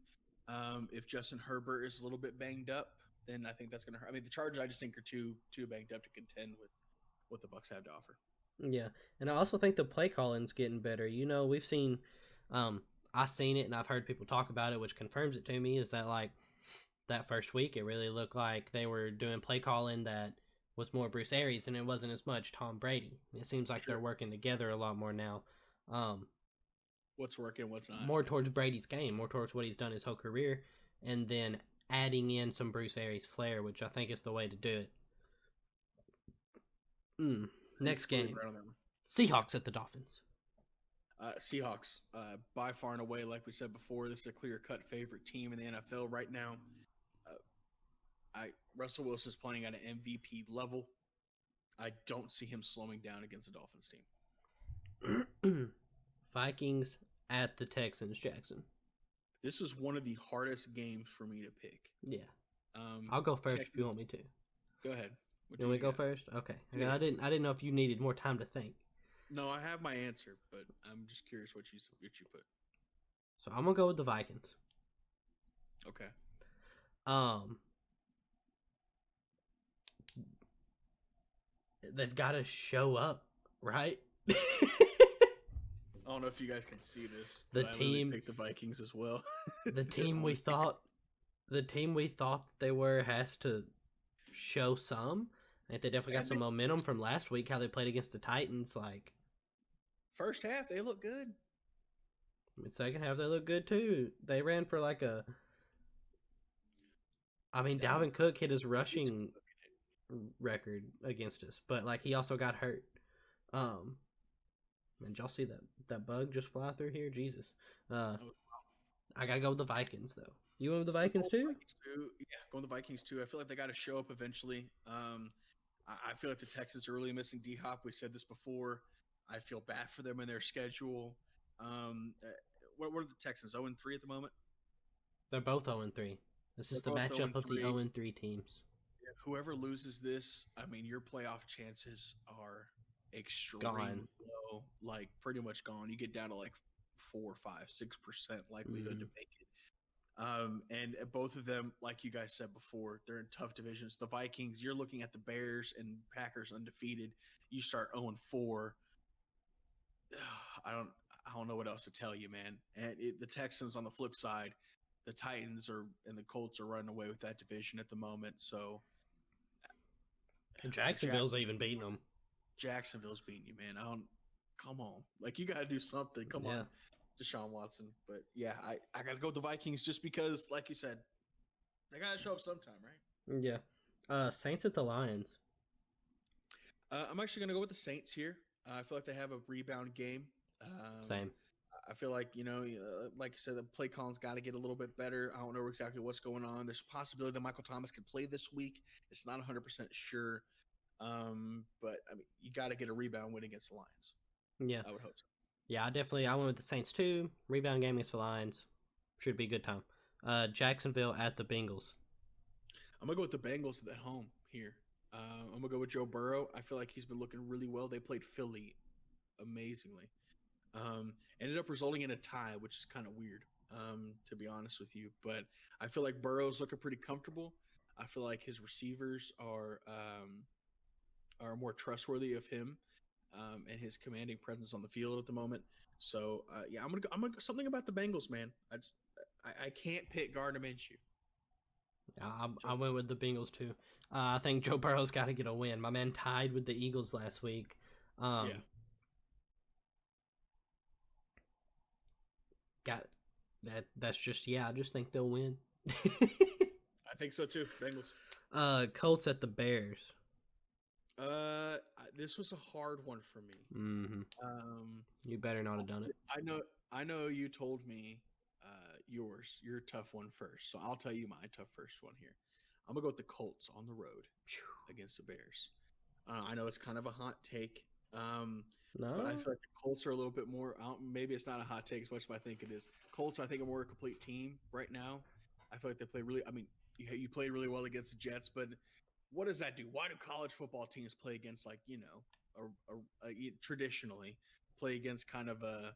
If Justin Herbert is a little bit banged up, then I think that's going to hurt. I mean, the Chargers I just think are too banged up to contend with what the Bucs have to offer.
Yeah, and I also think the play calling's getting better. We've seen, I've seen it and I've heard people talk about it, which confirms it to me, is that like that first week it really looked like they were doing play calling that was more Bruce Arians and it wasn't as much Tom Brady. It seems like They're working together a lot more now.
What's working, what's not?
More towards Brady's game, more towards what he's done his whole career, and then adding in some Bruce Arians flair, which I think is the way to do it. Next game, Seahawks at the Dolphins.
Seahawks, by far and away, like we said before, this is a clear-cut favorite team in the NFL right now. Russell Wilson's playing at an MVP level. I don't see him slowing down against the Dolphins team.
Vikings at the Texans, Jackson.
This is one of the hardest games for me to pick.
Yeah. I'll go first if you want me to.
Go ahead.
You want me to go first? Okay. Yeah. I didn't know if you needed more time to think.
No, I have my answer, but I'm just curious what you put.
So I'm gonna go with the Vikings.
Okay.
they've got to show up, right?
I don't know if you guys can see this,
The
but I literally
team,
picked the Vikings as well.
the team we thought, they were has to show some. And they definitely got
And
some momentum from last week, how they played against the Titans. Like,
first half, they look good.
in second half, they look good too. They ran for like a. I mean, Dalvin Cook hit his rushing record against us, but like he also got hurt. Did y'all see that bug just fly through here? Jesus. I gotta go with the Vikings though. You went with the Vikings too?
Yeah, going with the Vikings too. I feel like they got to show up eventually. I feel like the Texans are really missing D-Hop. We said this before. I feel bad for them in their schedule. What are the Texans? 0-3 at the moment?
They're both 0-3. This is the matchup of the 0-3 teams.
Yeah, whoever loses this, I mean, your playoff chances are extremely low, like pretty much gone. You get down to like 4, 5, 6% likelihood to make it. And both of them, like you guys said before, they're in tough divisions. The Vikings, you're looking at the Bears and Packers undefeated. You start 0-4. I don't know what else to tell you, man. And the Texans on the flip side, the Titans and the Colts are running away with that division at the moment. So
and Jacksonville's even beating them.
Jacksonville's beating you, man. Come on. Like, you got to do something. Come on, Deshaun Watson. But yeah, I got to go with the Vikings just because, like you said, they got to show up sometime, right?
Yeah. Saints at the Lions.
I'm actually going to go with the Saints here. I feel like they have a rebound game.
Same.
I feel like, like you said, the play calling's got to get a little bit better. I don't know exactly what's going on. There's a possibility that Michael Thomas can play this week. It's not 100% sure. But I mean, you got to get a rebound win against the Lions.
Yeah,
I would hope so.
Yeah, I went with the Saints too. Rebound game against the Lions. Should be a good time. Jacksonville at the Bengals.
I'm gonna go with the Bengals at home here. I'm gonna go with Joe Burrow. I feel like he's been looking really well. They played Philly amazingly. Ended up resulting in a tie, which is kind of weird, to be honest with you. But I feel like Burrow's looking pretty comfortable. I feel like his receivers are more trustworthy of him, and his commanding presence on the field at the moment. So yeah, I'm gonna go something about the Bengals, man. I can't pick Gardner Minshew.
I went with the Bengals too. I think Joe Burrow's got to get a win. My man tied with the Eagles last week.
Yeah.
Got that. That's just I just think they'll win.
I think so too. Bengals.
Colts at the Bears.
This was a hard one for me.
Mm-hmm. You better not have done it.
I know. You told me, your tough one first. So I'll tell you my tough first one here. I'm gonna go with the Colts on the road against the Bears. I know it's kind of a hot take.
No,
but I feel like the Colts are a little bit more. Maybe it's not a hot take as much as I think it is. Colts, I think, are more a complete team right now. I feel like they play really. I mean, you played really well against the Jets, but what does that do? Why do college football teams play against, like, traditionally play against kind of a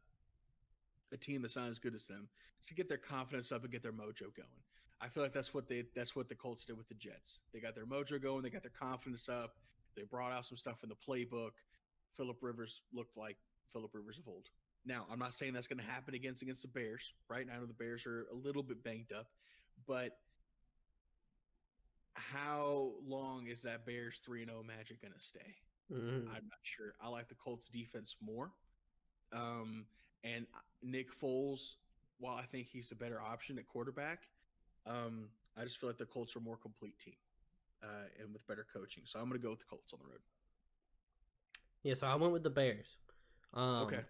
team that's not as good as them, to get their confidence up and get their mojo going? I feel like that's what the Colts did with the Jets. They got their mojo going. They got their confidence up. They brought out some stuff in the playbook. Phillip Rivers looked like Phillip Rivers of old. Now, I'm not saying that's going to happen against the Bears, right? I know the Bears are a little bit banged up, but how long is that Bears 3-0 magic going to stay?
Mm-hmm.
I'm not sure. I like the Colts defense more. And Nick Foles, while I think he's a better option at quarterback, I just feel like the Colts are a more complete team, and with better coaching. So I'm going to go with the Colts on the road.
Yeah, so I went with the Bears.
Okay.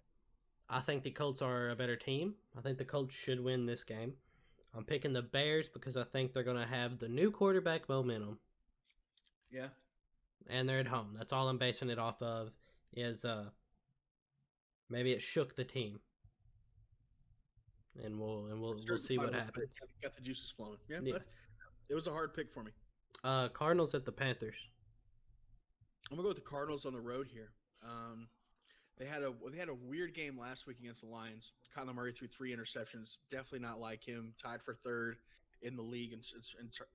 I think the Colts are a better team. I think the Colts should win this game. I'm picking the Bears because I think they're going to have the new quarterback momentum.
Yeah.
And they're at home. That's all I'm basing it off of, is maybe it shook the team. And we'll see what happens.
Got the juices flowing. Yeah. It was a hard pick for me.
Cardinals at the Panthers.
I'm going to go with the Cardinals on the road here. They had a weird game last week against the Lions. Kyler Murray threw 3 interceptions. Definitely not like him. Tied for third in the league in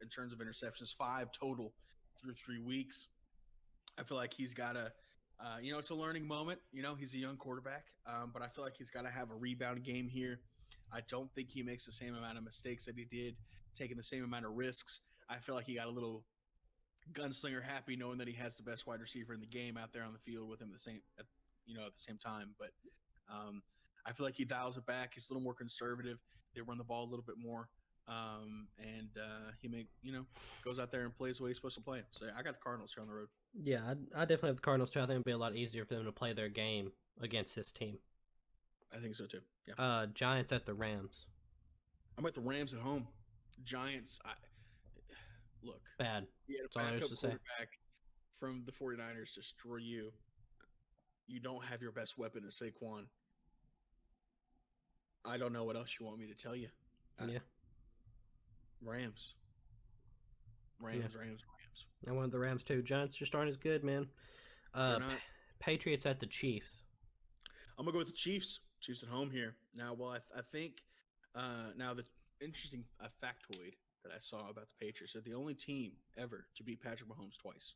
terms of interceptions. 5 total through 3 weeks. I feel like he's got to, it's a learning moment. He's a young quarterback, but I feel like he's got to have a rebound game here. I don't think he makes the same amount of mistakes that he did, taking the same amount of risks. I feel like he got a little gunslinger happy knowing that he has the best wide receiver in the game out there on the field with him at the same time. But I feel like he dials it back. He's a little more conservative. They run the ball a little bit more. And he goes out there and plays the way he's supposed to play. So I got the Cardinals here on the road.
Yeah, I definitely have the Cardinals too. I think it'd be a lot easier for them to play their game against this team.
I think so too. Yeah.
Giants at the Rams.
I'm at the Rams at home. Giants. Look.
Bad.
You had a backup quarterback from the 49ers destroy you. You don't have your best weapon in Saquon. I don't know what else you want me to tell you.
Yeah.
Rams.
I want the Rams too. Giants just aren't as good, man. Patriots at the Chiefs.
I'm gonna go with the Chiefs. Chiefs at home here. Now, I think now the interesting factoid that I saw about the Patriots, they're the only team ever to beat Patrick Mahomes twice.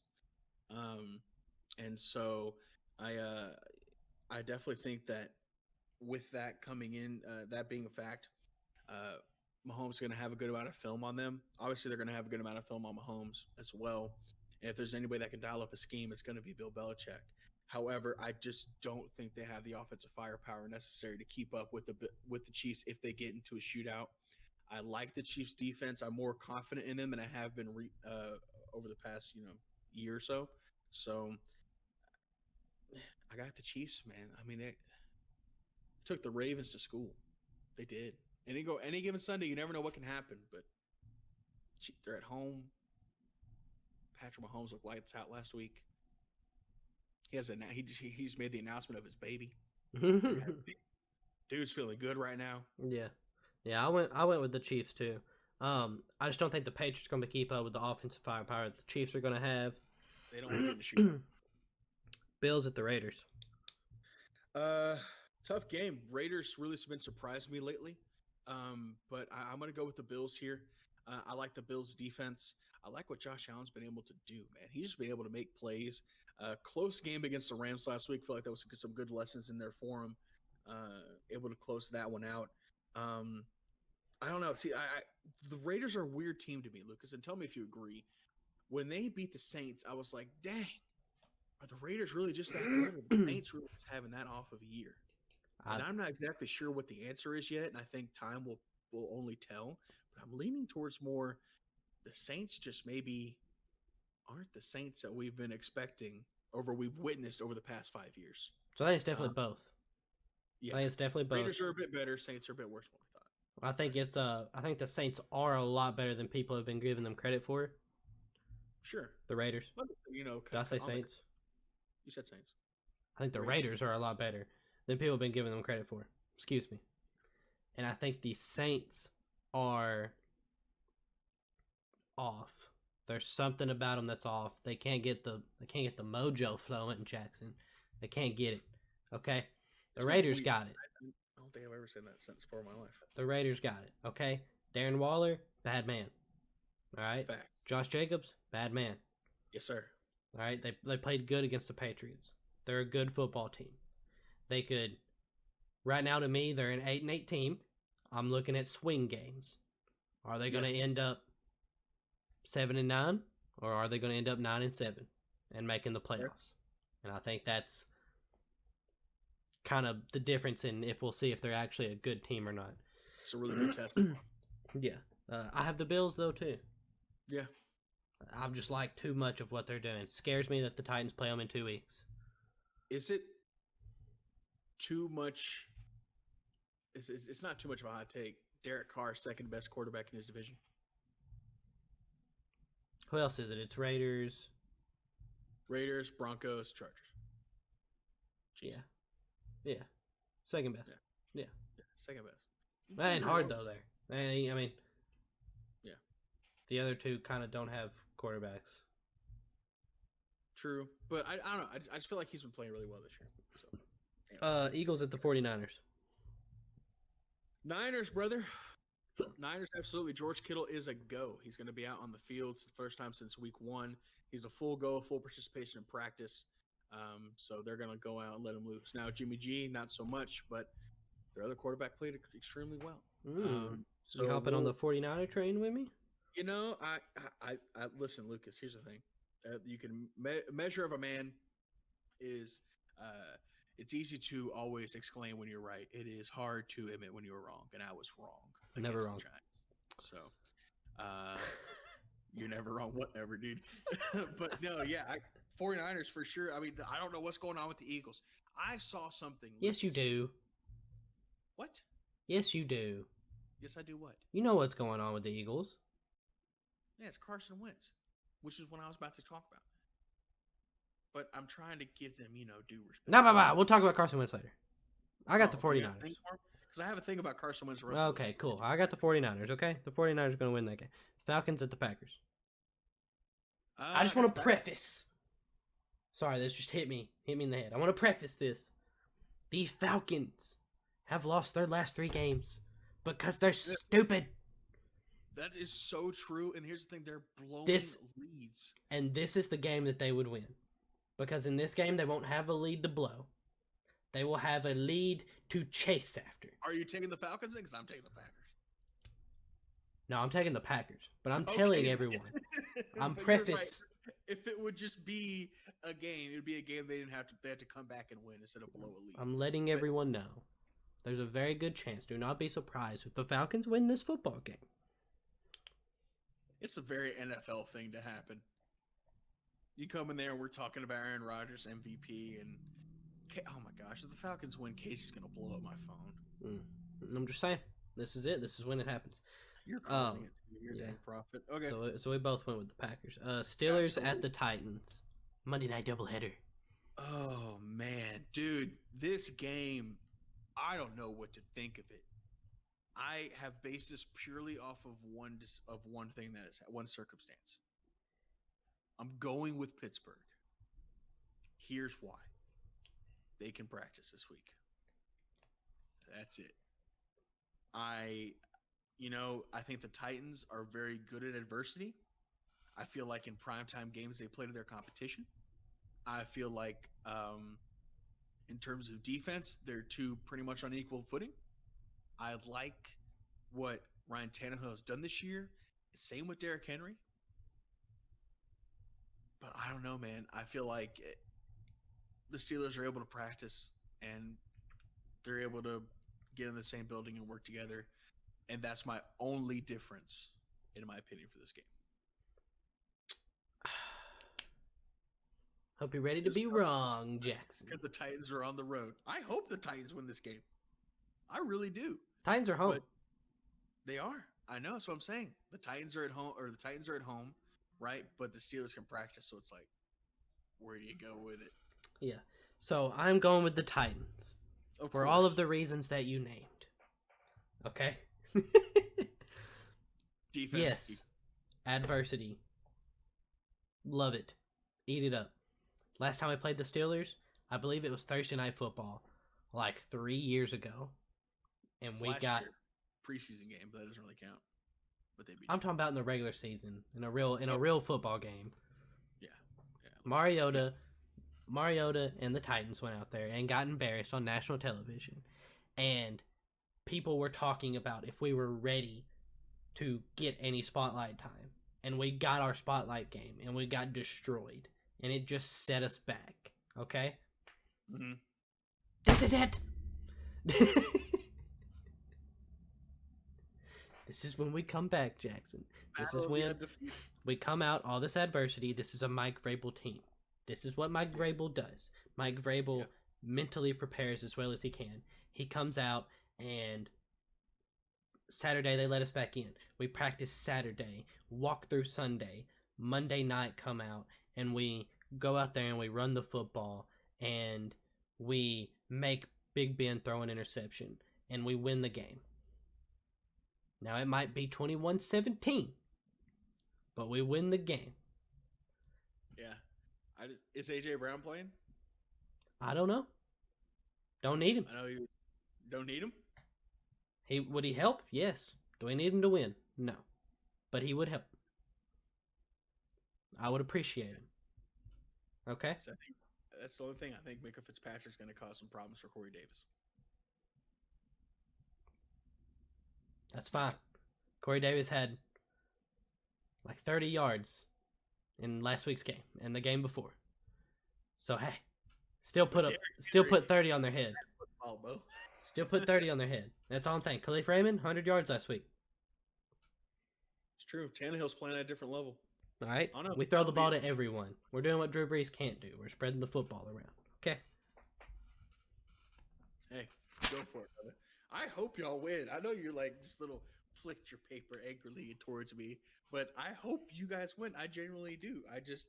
And so I definitely think that with that coming in, that being a fact, Mahomes is going to have a good amount of film on them. Obviously, they're going to have a good amount of film on Mahomes as well. And if there's anybody that can dial up a scheme, it's going to be Bill Belichick. However, I just don't think they have the offensive firepower necessary to keep up with the Chiefs if they get into a shootout. I like the Chiefs' defense. I'm more confident in them than I have been over the past year or so. So I got the Chiefs, man. I mean, they took the Ravens to school. They did. Any given Sunday, you never know what can happen. But they're at home. Patrick Mahomes looked lights out last week. He's made the announcement of his baby. Dude's feeling good right now.
Yeah. I went with the Chiefs too. I just don't think the Patriots are going to keep up with the offensive firepower that the Chiefs are going to have.
They don't want to get in the shoot.
Bills at the Raiders.
Tough game. Raiders really have been surprising me lately. But I'm going to go with the Bills here. I like the Bills' defense. I like what Josh Allen's been able to do, man. He's just been able to make plays. Close game against the Rams last week. Feel like there was some good lessons in there for him. Able to close that one out. I don't know. See, the Raiders are a weird team to me, Lucas, and tell me if you agree. When they beat the Saints, I was like, dang, are the Raiders really just that good? Or the Saints really just having that off of a year? And I'm not exactly sure what the answer is yet, and I think time will only tell. But I'm leaning towards more the Saints just maybe aren't the Saints that we've been expecting we've witnessed over the past 5 years.
So I think it's definitely both.
Yeah,
I think it's definitely both.
Raiders are a bit better. Saints are a bit worse than we thought.
I think the Saints are a lot better than people have been giving them credit for.
Sure.
The Raiders.
Did
I say Saints?
You said Saints.
I think the Raiders are a lot better than people have been giving them credit for. Excuse me. And I think the Saints are off. There's something about them that's off. They can't get the mojo flowing in Jackson. They can't get it. Okay? The Raiders got it.
I don't think I've ever said that sentence before in my life.
The Raiders got it. Okay? Darren Waller, bad man. All right?
Fact.
Josh Jacobs, bad man.
Yes, sir.
All right? They played good against the Patriots. They're a good football team. They could, right now to me, they're an 8-8 team. I'm looking at swing games. Are they going to end up 7-9, or are they going to end up 9-7 and making the playoffs? And I think that's kind of the difference in if we'll see if they're actually a good team or not.
It's a really good test.
Yeah. I have the Bills, though, too.
Yeah.
I've just liked too much of what they're doing. It scares me that the Titans play them in 2 weeks.
Is it too much? It's not too much of a hot take. Derek Carr, second best quarterback in his division.
Who else is it? It's Raiders,
Broncos, Chargers. Jeez.
Yeah. Second best. Yeah.
Second best.
That ain't hard though. There. I mean.
Yeah.
The other two kind of don't have quarterbacks.
True, but I don't know. I just feel like he's been playing really well this year. So,
Eagles at the 49ers.
Niners, brother. Niners, absolutely. George Kittle is a go. He's going to be out on the field. It's the first time since week 1. He's a full go, full participation in practice. So they're going to go out and let him loose. Now, Jimmy G, not so much, but their other quarterback played extremely well.
So you hopping on the 49er train with me?
You know, I listen, Lucas. Here's the thing: you can measure of a man is. It's easy to always exclaim when you're right. It is hard to admit when you were wrong, and I was wrong.
Never wrong.
So, you're never wrong. Whatever, dude. But no, yeah, 49ers for sure. I mean, I don't know what's going on with the Eagles. I saw something.
Yes, you do.
What?
Yes, you do.
Yes, I do what?
You know what's going on with the Eagles.
Yeah, it's Carson Wentz, which is what I was about to talk about. But I'm trying to give them, due respect.
No, we'll talk about Carson Wentz later. I got the 49ers.
Because I have a thing about Carson Wentz.
Okay, cool. I got the 49ers, okay? The 49ers are going to win that game. Falcons at the Packers. I just want to preface. Sorry, this just hit me. Hit me in the head. I want to preface this. These Falcons have lost their last 3 games because they're stupid.
That is so true. And here's the thing. They're blowing leads.
And this is the game that they would win. Because in this game, they won't have a lead to blow. They will have a lead to chase after.
Are you taking the Falcons? Because I'm taking the Packers.
No, I'm taking the Packers. But I'm telling everyone. I'm preface.
Right. If it would just be a game, it would be a game they had to come back and win instead of blow a lead.
I'm letting everyone know. There's a very good chance. Do not be surprised if the Falcons win this football game.
It's a very NFL thing to happen. You come in there and we're talking about Aaron Rodgers MVP and oh my gosh, if the Falcons win, Casey's gonna blow up my phone.
I'm just saying, this is it. This is when it happens.
You're calling it. You're dang prophet. Okay.
So we both went with the Packers. Steelers at the Titans. Monday night doubleheader.
Oh man, dude, this game, I don't know what to think of it. I have based this purely off of one thing, that is one circumstance. I'm going with Pittsburgh. Here's why. They can practice this week. That's it. I think the Titans are very good at adversity. I feel like in primetime games they play to their competition. I feel like in terms of defense, they're two pretty much on equal footing. I like what Ryan Tannehill has done this year. Same with Derrick Henry. But I don't know, man. I feel like the Steelers are able to practice and they're able to get in the same building and work together. And that's my only difference, in my opinion, for this game.
Hope you're ready to be wrong, Jackson.
Because the Titans are on the road. I hope the Titans win this game. I really do.
Titans are home.
But they are. I know. That's what I'm saying. The Titans are at home, right? But the Steelers can practice, so it's like, where do you go with it?
Yeah. So I'm going with the Titans for all of the reasons that you named. Okay.
Defense.
Yes. Adversity. Love it. Eat it up. Last time I played the Steelers, I believe it was Thursday Night Football, like 3 years ago, and we got
preseason game, but that doesn't really count. But
I'm talking about in the regular season, in a real football game.
Yeah.
Mariota and the Titans went out there and got embarrassed on national television, and people were talking about if we were ready to get any spotlight time, and we got our spotlight game, and we got destroyed, and it just set us back. Okay.
Mm-hmm.
This is it. This is when we come back, Jackson. This is when we come out all this adversity. This is a Mike Vrabel team. This is what Mike Vrabel does. Mike Vrabel mentally prepares as well as he can. He comes out, and Saturday they let us back in. We practice Saturday, walk through Sunday, Monday night come out, and we go out there and we run the football, and we make Big Ben throw an interception, and we win the game. Now it might be 21-17, but we win the game.
Yeah. Is AJ Brown playing?
I don't know. Don't need him.
I know you don't need him.
Would he help? Yes. Do we need him to win? No. But he would help. I would appreciate him. Okay?
So I think that's the only thing. I think Micah Fitzpatrick's going to cause some problems for Corey Davis.
That's fine. Corey Davis had like 30 yards in last week's game and the game before. So hey, still put 30 on their head. Still put 30 on their head. That's all I'm saying. Khalif Raymond, 100 yards last week.
It's true. Tannehill's playing at a different level.
All right? We throw the ball to everyone. We're doing what Drew Brees can't do. We're spreading the football around. Okay?
Hey, go for it, brother. I hope y'all win. I know you're like just little flicked your paper angrily towards me, but I hope you guys win. I genuinely do. I just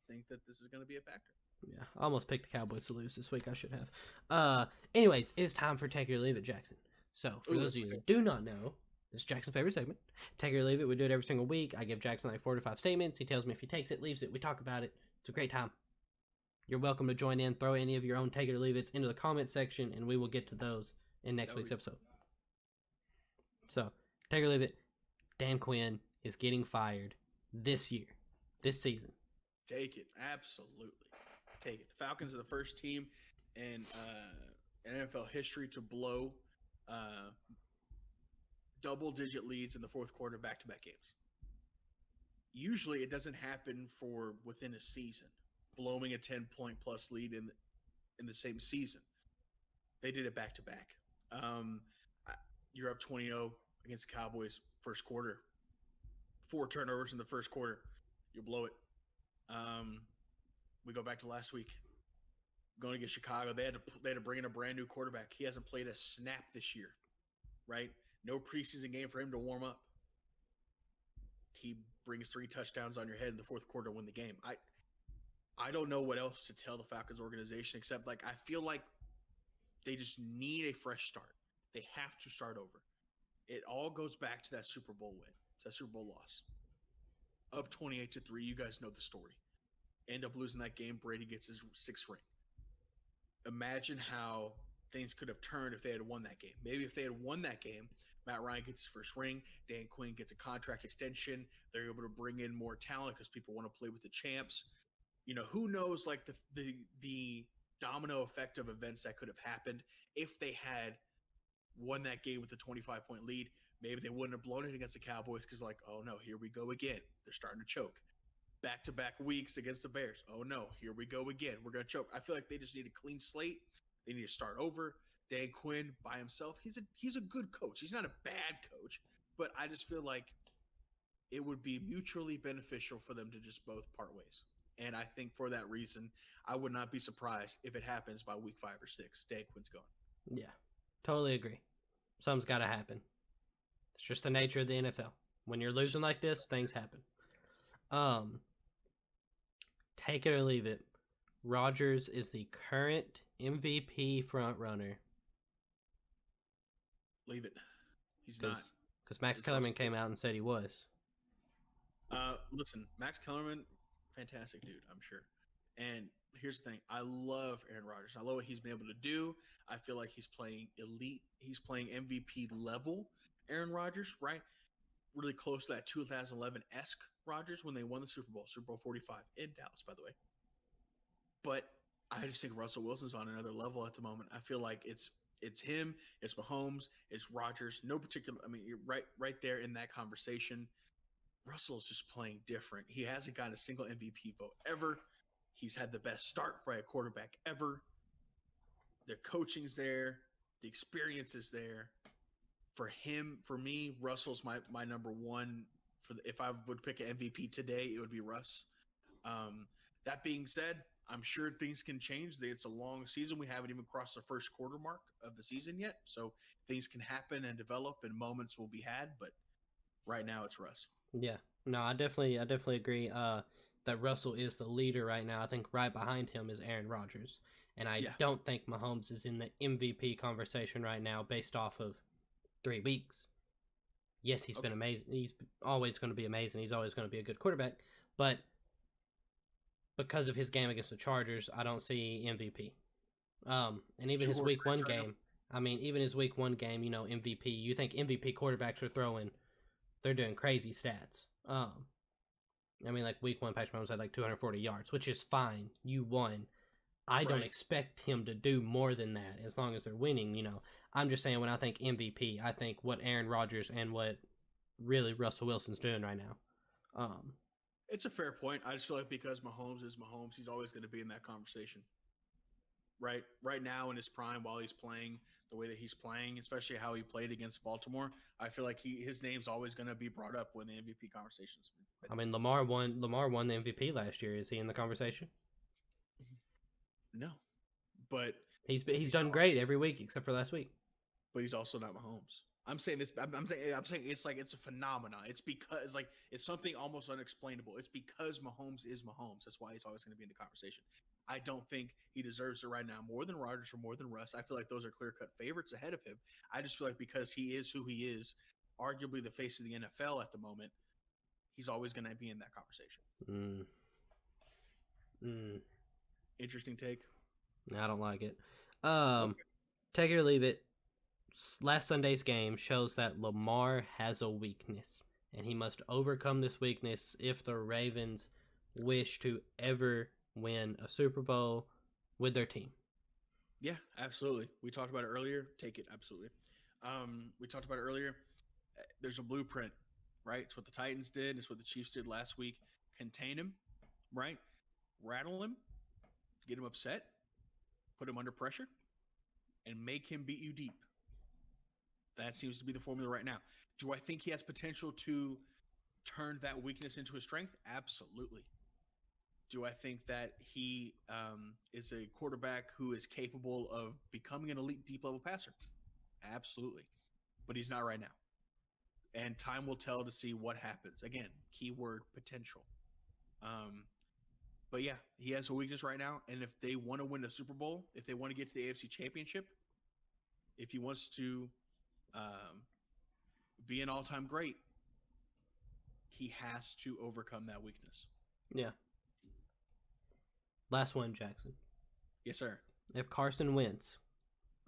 think that this is going to be a factor.
Yeah, I almost picked the Cowboys to lose this week. I should have. Anyways, it's time for Take It or Leave It, Jackson. So, for those of you that do not know, this is Jackson's favorite segment. Take It or Leave It. We do it every single week. I give Jackson like 4 to 5 statements. He tells me if he takes it, leaves it. We talk about it. It's a great time. You're welcome to join in. Throw any of your own Take It or Leave It's into the comment section, and we will get to those in next week's episode. So, Take It or Leave It. Dan Quinn is getting fired this year, this season.
Take it. Absolutely. Take it. The Falcons are the first team in NFL history to blow double-digit leads in the fourth quarter back-to-back games. Usually, it doesn't happen for within a season, blowing a 10-point-plus lead in the same season. They did it back-to-back. You're up 20-0 against the Cowboys first quarter. 4 turnovers in the first quarter. You blow it. We go back to last week. Going against Chicago, they had to bring in a brand new quarterback. He hasn't played a snap this year, right? No preseason game for him to warm up. He brings 3 touchdowns on your head in the fourth quarter to win the game. I don't know what else to tell the Falcons organization except like I feel like they just need a fresh start. They have to start over. It all goes back to that Super Bowl win, that Super Bowl loss. Up 28-3, you guys know the story. End up losing that game. Brady gets his 6th ring. Imagine how things could have turned if they had won that game. Maybe if they had won that game, Matt Ryan gets his first ring. Dan Quinn gets a contract extension. They're able to bring in more talent because people want to play with the champs. You know, who knows, like the domino effect of events that could have happened if they had won that game with a 25-point lead. Maybe they wouldn't have blown it against the Cowboys because, like, oh, no, here we go again. They're starting to choke. Back-to-back weeks against the Bears. Oh, no, here we go again. We're going to choke. I feel like they just need a clean slate. They need to start over. Dan Quinn by himself, he's a good coach. He's not a bad coach, but I just feel like it would be mutually beneficial for them to just both part ways. And I think for that reason, I would not be surprised if it happens by week 5 or 6. Dan Quinn's gone.
Yeah, totally agree. Something's got to happen. It's just the nature of the NFL. When you're losing like this, things happen. Take it or leave it. Rodgers is the current MVP frontrunner.
Leave it. He's not.
Because Max Kellerman came out and said he was.
Listen, Max Kellerman, fantastic dude, I'm sure. And here's the thing. I love Aaron Rodgers. I love what he's been able to do. I feel like he's playing elite. He's playing MVP level Aaron Rodgers, right? Really close to that 2011-esque Rodgers when they won the Super Bowl 45 in Dallas, by the way. But I just think Russell Wilson's on another level at the moment. I feel like it's him, it's Mahomes, it's Rodgers. No particular. I mean, you're right there in that conversation. Russell's just playing different. He hasn't gotten a single MVP vote ever. He's had the best start for a quarterback ever. The coaching's there. The experience is there. For him, for me, Russell's my number one. If I would pick an MVP today, it would be Russ. That being said, I'm sure things can change. It's a long season. We haven't even crossed the first quarter mark of the season yet. So things can happen and develop and moments will be had. But right now it's Russ.
Yeah. No, I definitely agree that Russell is the leader right now. I think right behind him is Aaron Rodgers. And I don't think Mahomes is in the MVP conversation right now based off of 3 weeks. Yes, he's been amazing. He's always going to be amazing. He's always going to be a good quarterback. But because of his game against the Chargers, I don't see MVP. And even his week 1 game, I mean, even his week 1 game, MVP. You think MVP quarterbacks are they're doing crazy stats. I mean, like week 1, Patrick Mahomes had like 240 yards, which is fine. You won. I don't expect him to do more than that as long as they're winning. I'm just saying when I think MVP, I think what Aaron Rodgers and what really Russell Wilson's doing right now.
It's a fair point. I just feel like because Mahomes is Mahomes, he's always going to be in that conversation. Right now in his prime, while he's playing the way that he's playing, especially how he played against Baltimore, I feel like his name's always going to be brought up when the MVP conversations.
I mean, Lamar won the MVP last year. Is he in the conversation?
No, but
he's done great every week except for last week.
But he's also not Mahomes. I'm saying this. I'm saying it's like it's a phenomenon. It's because it's something almost unexplainable. It's because Mahomes is Mahomes. That's why he's always going to be in the conversation. I don't think he deserves it right now more than Rodgers or more than Russ. I feel like those are clear-cut favorites ahead of him. I just feel like because he is who he is, arguably the face of the NFL at the moment, he's always going to be in that conversation. Interesting take.
I don't like it. Okay. Take it or leave it. Last Sunday's game shows that Lamar has a weakness, and he must overcome this weakness if the Ravens wish to ever win a Super Bowl with their team.
Yeah, absolutely. We talked about it earlier. Take it, absolutely. We talked about it earlier. There's a blueprint, right? It's what the Titans did. It's what the Chiefs did last week. Contain him, right? Rattle him, get him upset, put him under pressure, and make him beat you deep. That seems to be the formula right now. Do I think he has potential to turn that weakness into a strength? Absolutely. Do I think that he is a quarterback who is capable of becoming an elite deep-level passer? Absolutely. But he's not right now. And time will tell to see what happens. Again, keyword potential. But yeah, he has a weakness right now. And if they want to win a Super Bowl, if they want to get to the AFC Championship, if he wants to be an all-time great, he has to overcome that weakness.
Yeah. Last one, Jackson.
Yes, sir.
If Carson Wentz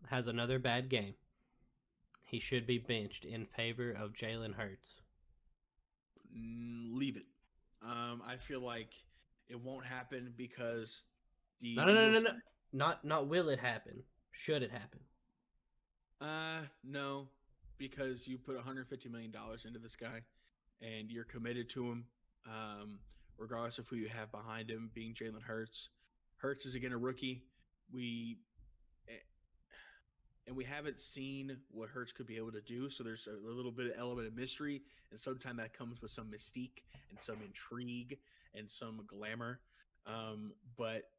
has another bad game, he should be benched in favor of Jalen Hurts.
Leave it. I feel like it won't happen because the
No. Not will it happen. Should it happen?
No, because you put $150 million into this guy, and you're committed to him, regardless of who you have behind him, being Jalen Hurts. Hurts is again a rookie. We haven't seen what Hurts could be able to do, so there's a little bit of element of mystery, and sometimes that comes with some mystique and some intrigue and some glamour. But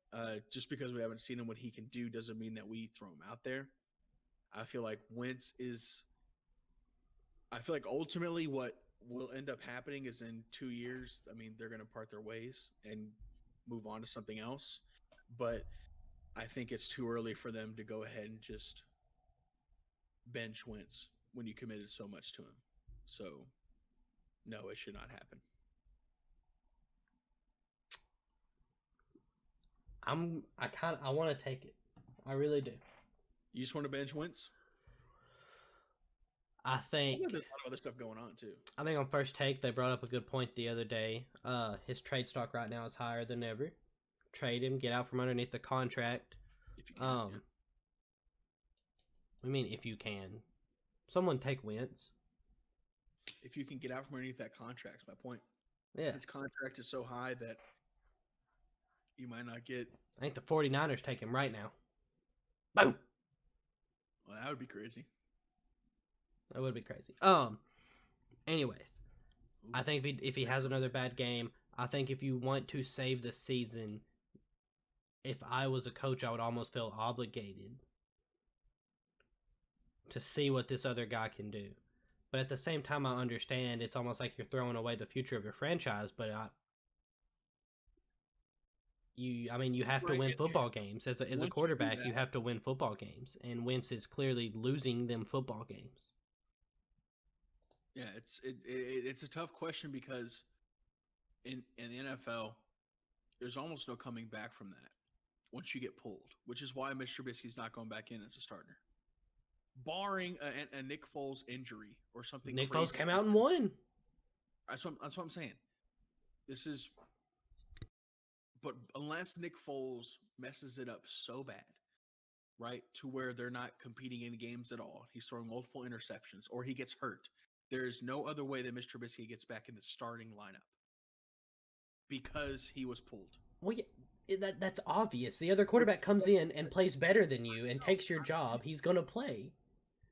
just because we haven't seen him what he can do doesn't mean that we throw him out there. I feel like ultimately what will end up happening is in 2 years, I mean, they're going to part their ways and move on to something else. But I think it's too early for them to go ahead and just bench Wentz when you committed so much to him. So, no, it should not happen.
I want to take it. I really do.
You just want to bench Wentz?
I think
there's a lot of other stuff going on too.
I think on First Take they brought up a good point the other day. His trade stock right now is higher than ever. Trade him, get out from underneath the contract.
If you can, yeah.
I mean, if you can, someone take Wentz.
If you can get out from underneath that contract's my point.
Yeah,
his contract is so high that you might not get.
I think the 49ers take him right now. Boom.
Well, that would be crazy.
That would be crazy. Anyways, ooh. I think if he has another bad game, I think if you want to save the season, if I was a coach, I would almost feel obligated to see what this other guy can do. But at the same time, I understand it's almost like you're throwing away the future of your franchise. But you have to win football games as a quarterback. You have to win football games, and Wentz is clearly losing them football games.
Yeah, it's a tough question because in the NFL, there's almost no coming back from that once you get pulled, which is why Mr. Trubisky's not going back in as a starter. barring a Nick Foles injury or something.
Nick
crazy.
Foles came out and won.
That's what I'm saying. But unless Nick Foles messes it up so bad, right, to where they're not competing in games at all, he's throwing multiple interceptions, or he gets hurt, there's no other way that Mr. Trubisky gets back in the starting lineup because he was pulled.
Well, yeah, that's obvious. The other quarterback comes in and plays better than you and takes your job. He's going to play.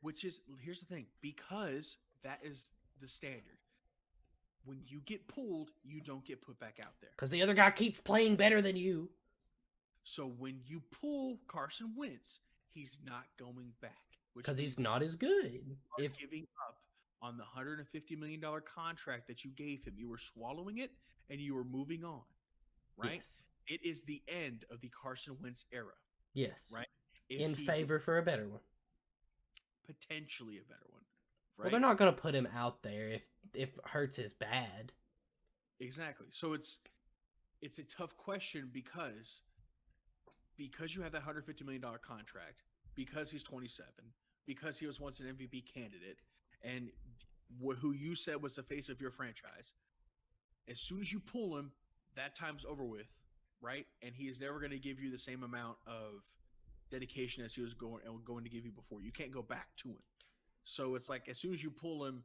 Here's the thing, because that is the standard. When you get pulled, you don't get put back out there.
Because the other guy keeps playing better than you.
So when you pull Carson Wentz, he's not going back.
Because he's not as good.
If giving up on the $150 million contract that you gave him, you were swallowing it and you were moving on, right?
Yes.
It is the end of the Carson Wentz era.
Yes.
Right?
In favor for a better one.
Potentially a better one. Right?
Well, they're not going to put him out there if Hurts is bad.
Exactly. So it's a tough question because you have that $150 million contract, because he's 27, because he was once an MVP candidate, and who you said was the face of your franchise. As soon as you pull him, that time's over with, right? And he is never going to give you the same amount of dedication as he was going to give you before. You can't go back to him. So it's like as soon as you pull him,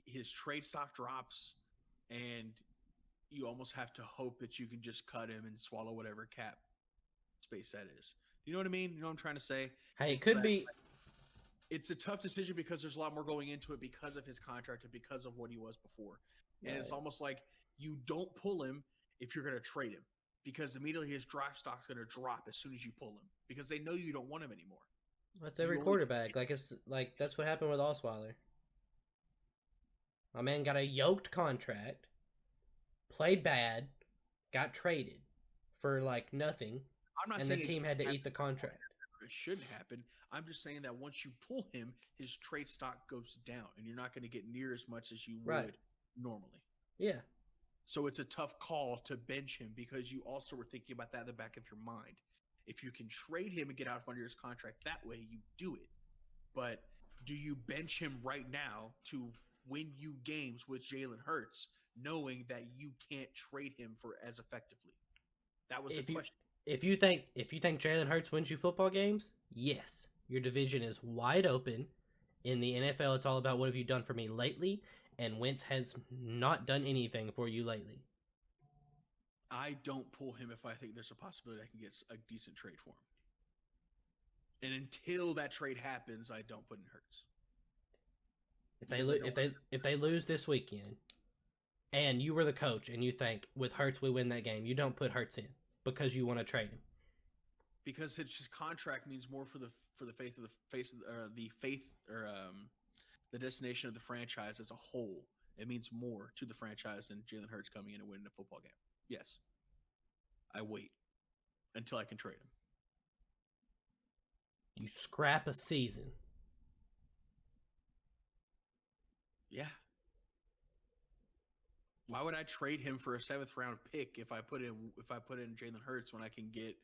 his trade stock drops, and you almost have to hope that you can just cut him and swallow whatever cap space that is. You know what I mean? You know what I'm trying to say?
Hey, it could be.
It's a tough decision because there's a lot more going into it because of his contract and because of what he was before. And It's almost like you don't pull him if you're going to trade him, because immediately his draft stock's going to drop as soon as you pull him because they know you don't want him anymore.
That's every quarterback. That's what happened with Osweiler. My man got a yoked contract, played bad, got traded for nothing,
I'm not
and
saying
the team had to eat the contract.
It shouldn't happen. I'm just saying that once you pull him, his trade stock goes down, and you're not going to get near as much as you would normally.
Yeah.
So it's a tough call to bench him because you also were thinking about that in the back of your mind. If you can trade him and get out from under his contract that way, you do it. But do you bench him right now to win you games with Jalen Hurts, knowing that you can't trade him for as effectively? That was the question.
If you think Jalen Hurts wins you football games, yes. Your division is wide open. In the NFL, it's all about what have you done for me lately, and Wentz has not done anything for you lately.
I don't pull him if I think there's a possibility I can get a decent trade for him. And until that trade happens, I don't put in Hurts.
If they lose this weekend, and you were the coach, and you think with Hurts we win that game, you don't put Hurts in because you want to trade him.
Because his contract means more for the the destination of the franchise as a whole. It means more to the franchise than Jalen Hurts coming in and winning a football game. Yes. I wait until I can trade him.
You scrap a season.
Yeah. Why would I trade him for a 7th round pick if I put in Jalen Hurts when I can get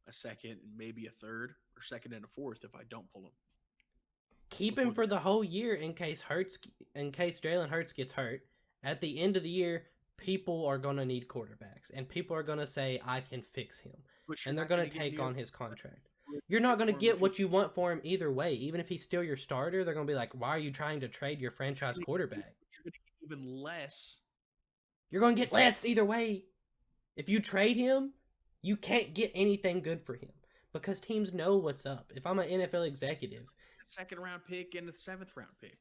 a 2nd and maybe a 3rd, or 2nd and a 4th if I don't pull him?
Keep him for the whole year in case Jalen Hurts gets hurt. At the end of the year, people are going to need quarterbacks, and people are going to say, I can fix him. And they're going to take on his contract. You're not going to get what you want for him either way. Even if he's still your starter, they're going to be like, why are you trying to trade your franchise quarterback?
You're going to get even less.
You're going to get less either way. If you trade him, you can't get anything good for him because teams know what's up. If I'm an NFL executive,
2nd round pick and a 7th round pick.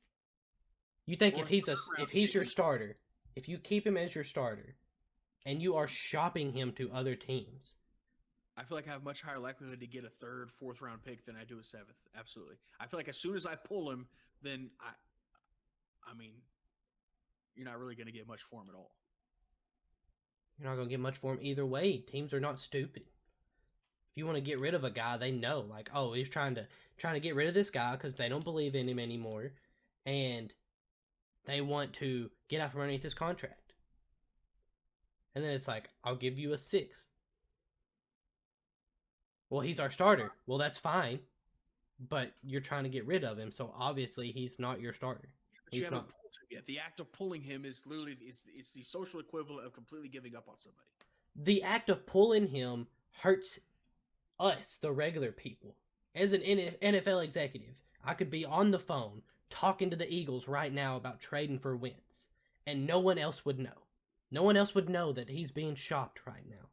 You think if he's your starter, if you keep him as your starter, and you are shopping him to other teams,
I feel like I have much higher likelihood to get a 3rd, 4th round pick than I do a 7th. Absolutely. I feel like as soon as I pull him, then I mean, you're not really going to get much for him at all.
You're not going to get much for him either way. Teams are not stupid. If you want to get rid of a guy, they know, like, oh, he's trying to get rid of this guy because they don't believe in him anymore, and they want to get out from underneath his contract. And then it's like, I'll give you a 6th. Well, he's our starter. Well, that's fine. but you're trying to get rid of him, so obviously he's not your starter.
But you haven't pulled him yet. The act of pulling him is literally it's the social equivalent of completely giving up on somebody.
The act of pulling him hurts us, the regular people. As an NFL executive, I could be on the phone talking to the Eagles right now about trading for Wentz, and no one else would know. No one else would know that he's being shopped right now.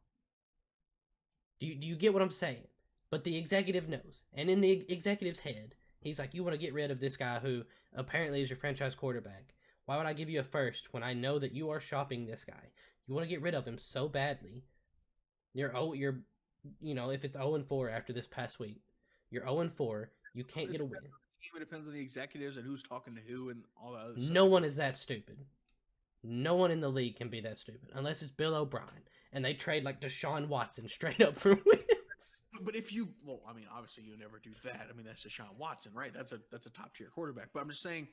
Do you get what I'm saying? But the executive knows. And in the executive's head, he's like, you want to get rid of this guy who apparently is your franchise quarterback. Why would I give you a first when I know that you are shopping this guy? You want to get rid of him so badly. If it's 0-4 after this past week, you're 0-4, you can't get a win.
It depends on the executives and who's talking to who and all that other stuff.
No one is that stupid. No one in the league can be that stupid, unless it's Bill O'Brien, and they trade like Deshaun Watson straight up for wins.
But obviously you never do that. I mean, that's Deshaun Watson, right? That's a top tier quarterback. But I'm just saying,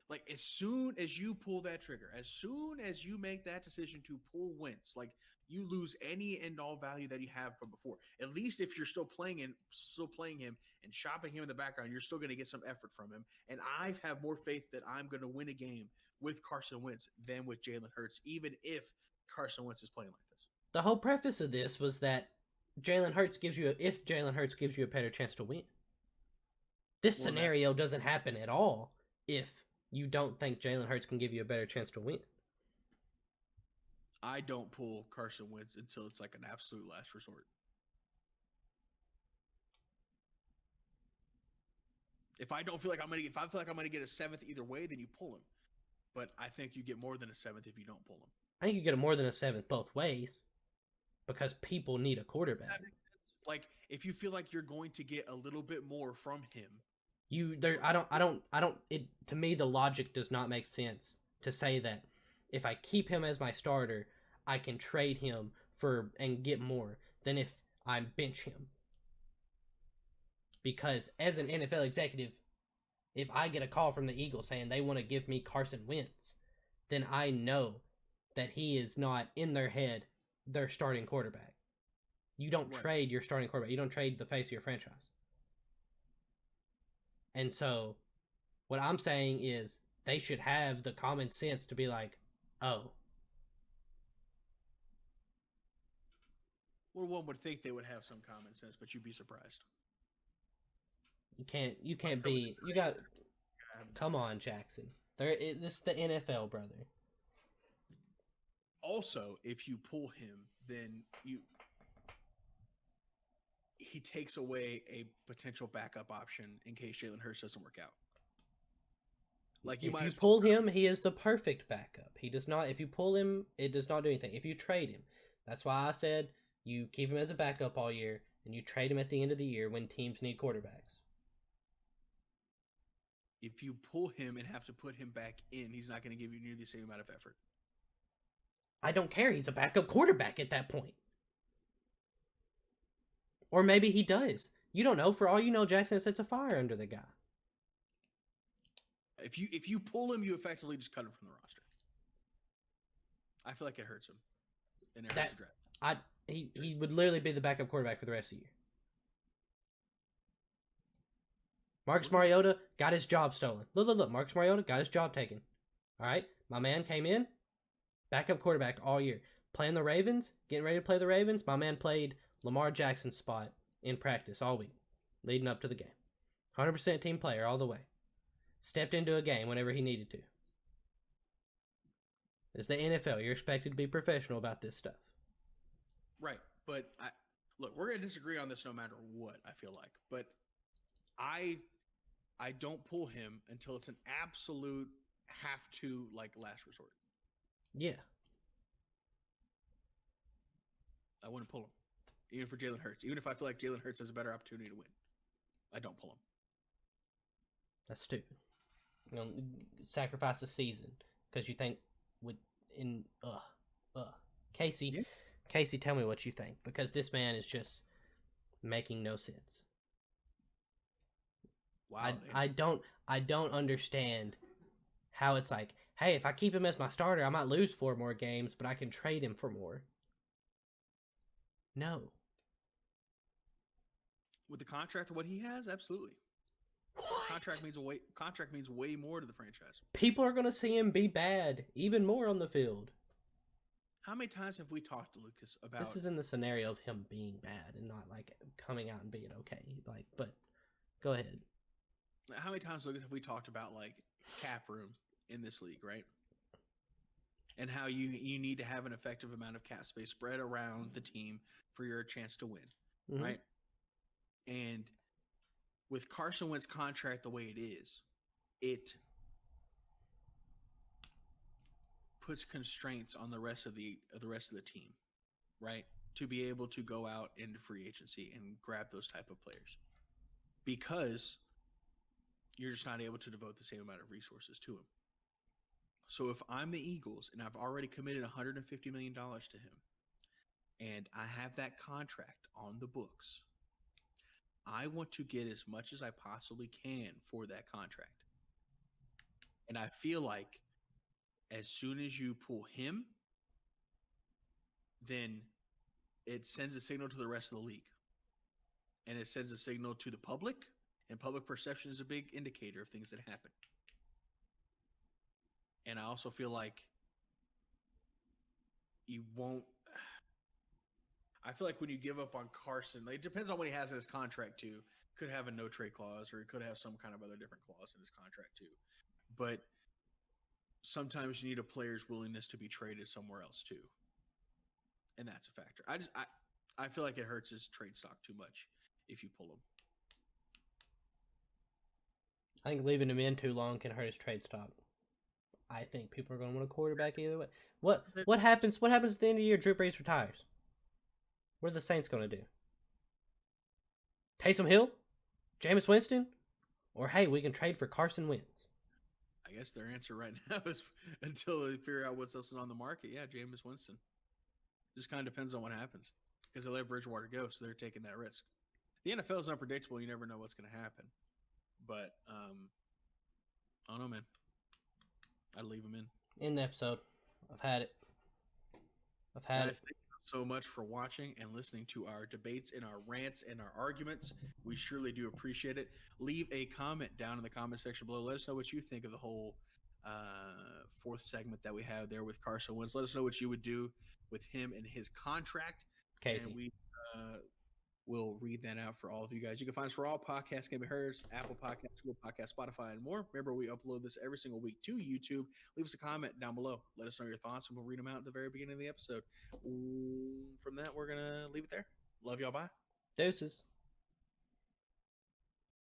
like, as soon as you pull that trigger, as soon as you make that decision to pull Wentz, like, you lose any and all value that you have from before. At least if you're still playing him and shopping him in the background, you're still going to get some effort from him. And I have more faith that I'm going to win a game with Carson Wentz than with Jalen Hurts, even if Carson Wentz is playing like this.
The whole preface of this was that if Jalen Hurts gives you a better chance to win. This scenario doesn't happen at all if you don't think Jalen Hurts can give you a better chance to win.
I don't pull Carson Wentz until it's like an absolute last resort. If I feel like I'm gonna get a seventh either way, then you pull him. But I think you get more than a seventh if you don't pull him.
I think you get more than a seventh both ways, because people need a quarterback.
Like, if you feel like you're going to get a little bit more from him, to me the logic does not make sense to say that if I keep him as my starter, I can trade him and get more than if I bench him. Because as an NFL executive, if I get a call from the Eagles saying they want to give me Carson Wentz, then I know that he is not in their head their starting quarterback. You don't trade your starting quarterback. You don't trade the face of your franchise. And so what I'm saying is they should have the common sense to be like, oh. Well, one would think they would have some common sense, but you'd be surprised.
Come on, Jackson. This is the NFL, brother.
Also, if you pull him, then he takes away a potential backup option in case Jalen Hurts doesn't work out. Like,
if you pull him, he is the perfect backup. He does not. If you pull him, it does not do anything. If you trade him, that's why I said you keep him as a backup all year, and you trade him at the end of the year when teams need quarterbacks.
If you pull him and have to put him back in, he's not going to give you nearly the same amount of effort.
I don't care. He's a backup quarterback at that point. Or maybe he does. You don't know. For all you know, Jackson sets a fire under the guy.
If you pull him, you effectively just cut him from the roster. I feel like it hurts him. And it hurts the draft.
He would literally be the backup quarterback for the rest of the year. Marcus Mariota got his job stolen. Look. Marcus Mariota got his job taken. All right? My man came in, backup quarterback all year. Playing the Ravens, getting ready to play the Ravens. My man played Lamar Jackson's spot in practice all week, leading up to the game. 100% team player all the way. Stepped into a game whenever he needed to. It's the NFL. You're expected to be professional about this stuff.
Right. But, look, we're going to disagree on this no matter what, I feel like. But I don't pull him until it's an absolute have-to, like, last resort.
Yeah.
I wouldn't pull him. Even for Jalen Hurts. Even if I feel like Jalen Hurts has a better opportunity to win. I don't pull him.
That's stupid. Sacrifice the season because you think Casey. Yeah. Casey, tell me what you think, because this man is just making no sense.
Wow.
I don't understand how it's like, hey, if I keep him as my starter, I might lose 4 more games, but I can trade him for more. No.
With the contract of what he has, absolutely.
What?
Contract means way more to the franchise.
People are gonna see him be bad even more on the field.
How many times have we talked to Lucas about?
This is in the scenario of him being bad and not like coming out and being okay. Like, but go ahead.
How many times, Lucas, have we talked about like cap room in this league, right? And how you need to have an effective amount of cap space spread around the team for your chance to win, right? And with Carson Wentz's contract the way it is, it puts constraints on the rest of the team, right? To be able to go out into free agency and grab those type of players, because you're just not able to devote the same amount of resources to him. So if I'm the Eagles and I've already committed $150 million to him, and I have that contract on the books, I want to get as much as I possibly can for that contract. And I feel like as soon as you pull him, then it sends a signal to the rest of the league. And it sends a signal to the public, and public perception is a big indicator of things that happen. And I also feel like you won't. I feel like when you give up on Carson, like, it depends on what he has in his contract too. Could have a no trade clause, or he could have some kind of other different clause in his contract too. But sometimes you need a player's willingness to be traded somewhere else too, and that's a factor. I feel like it hurts his trade stock too much if you pull him.
I think leaving him in too long can hurt his trade stock. I think people are going to want a quarterback either way. What happens? What happens at the end of the year? Drew Brees retires. What are the Saints going to do? Taysom Hill, Jameis Winston, or hey, we can trade for Carson Wentz.
I guess their answer right now is until they figure out what else is on the market. Yeah, Jameis Winston. Just kind of depends on what happens, because they let Bridgewater go, so they're taking that risk. The NFL is unpredictable. You never know what's going to happen. But I don't know, man. I'd leave him in.
End the episode. I've had it.
Guys, thank you so much for watching and listening to our debates and our rants and our arguments. We surely do appreciate it. Leave a comment down in the comment section below. Let us know what you think of the whole fourth segment that we have there with Carson Wentz. Let us know what you would do with him and his contract.
Casey.
And we will read that out for all of you guys. You can find us for all podcasts can be heard, Apple Podcasts, Google Podcasts, Spotify, and more. Remember, we upload this every single week to YouTube. Leave us a comment down below. Let us know your thoughts, and we'll read them out at the very beginning of the episode. From that, we're going to leave it there. Love y'all. Bye.
Deuces.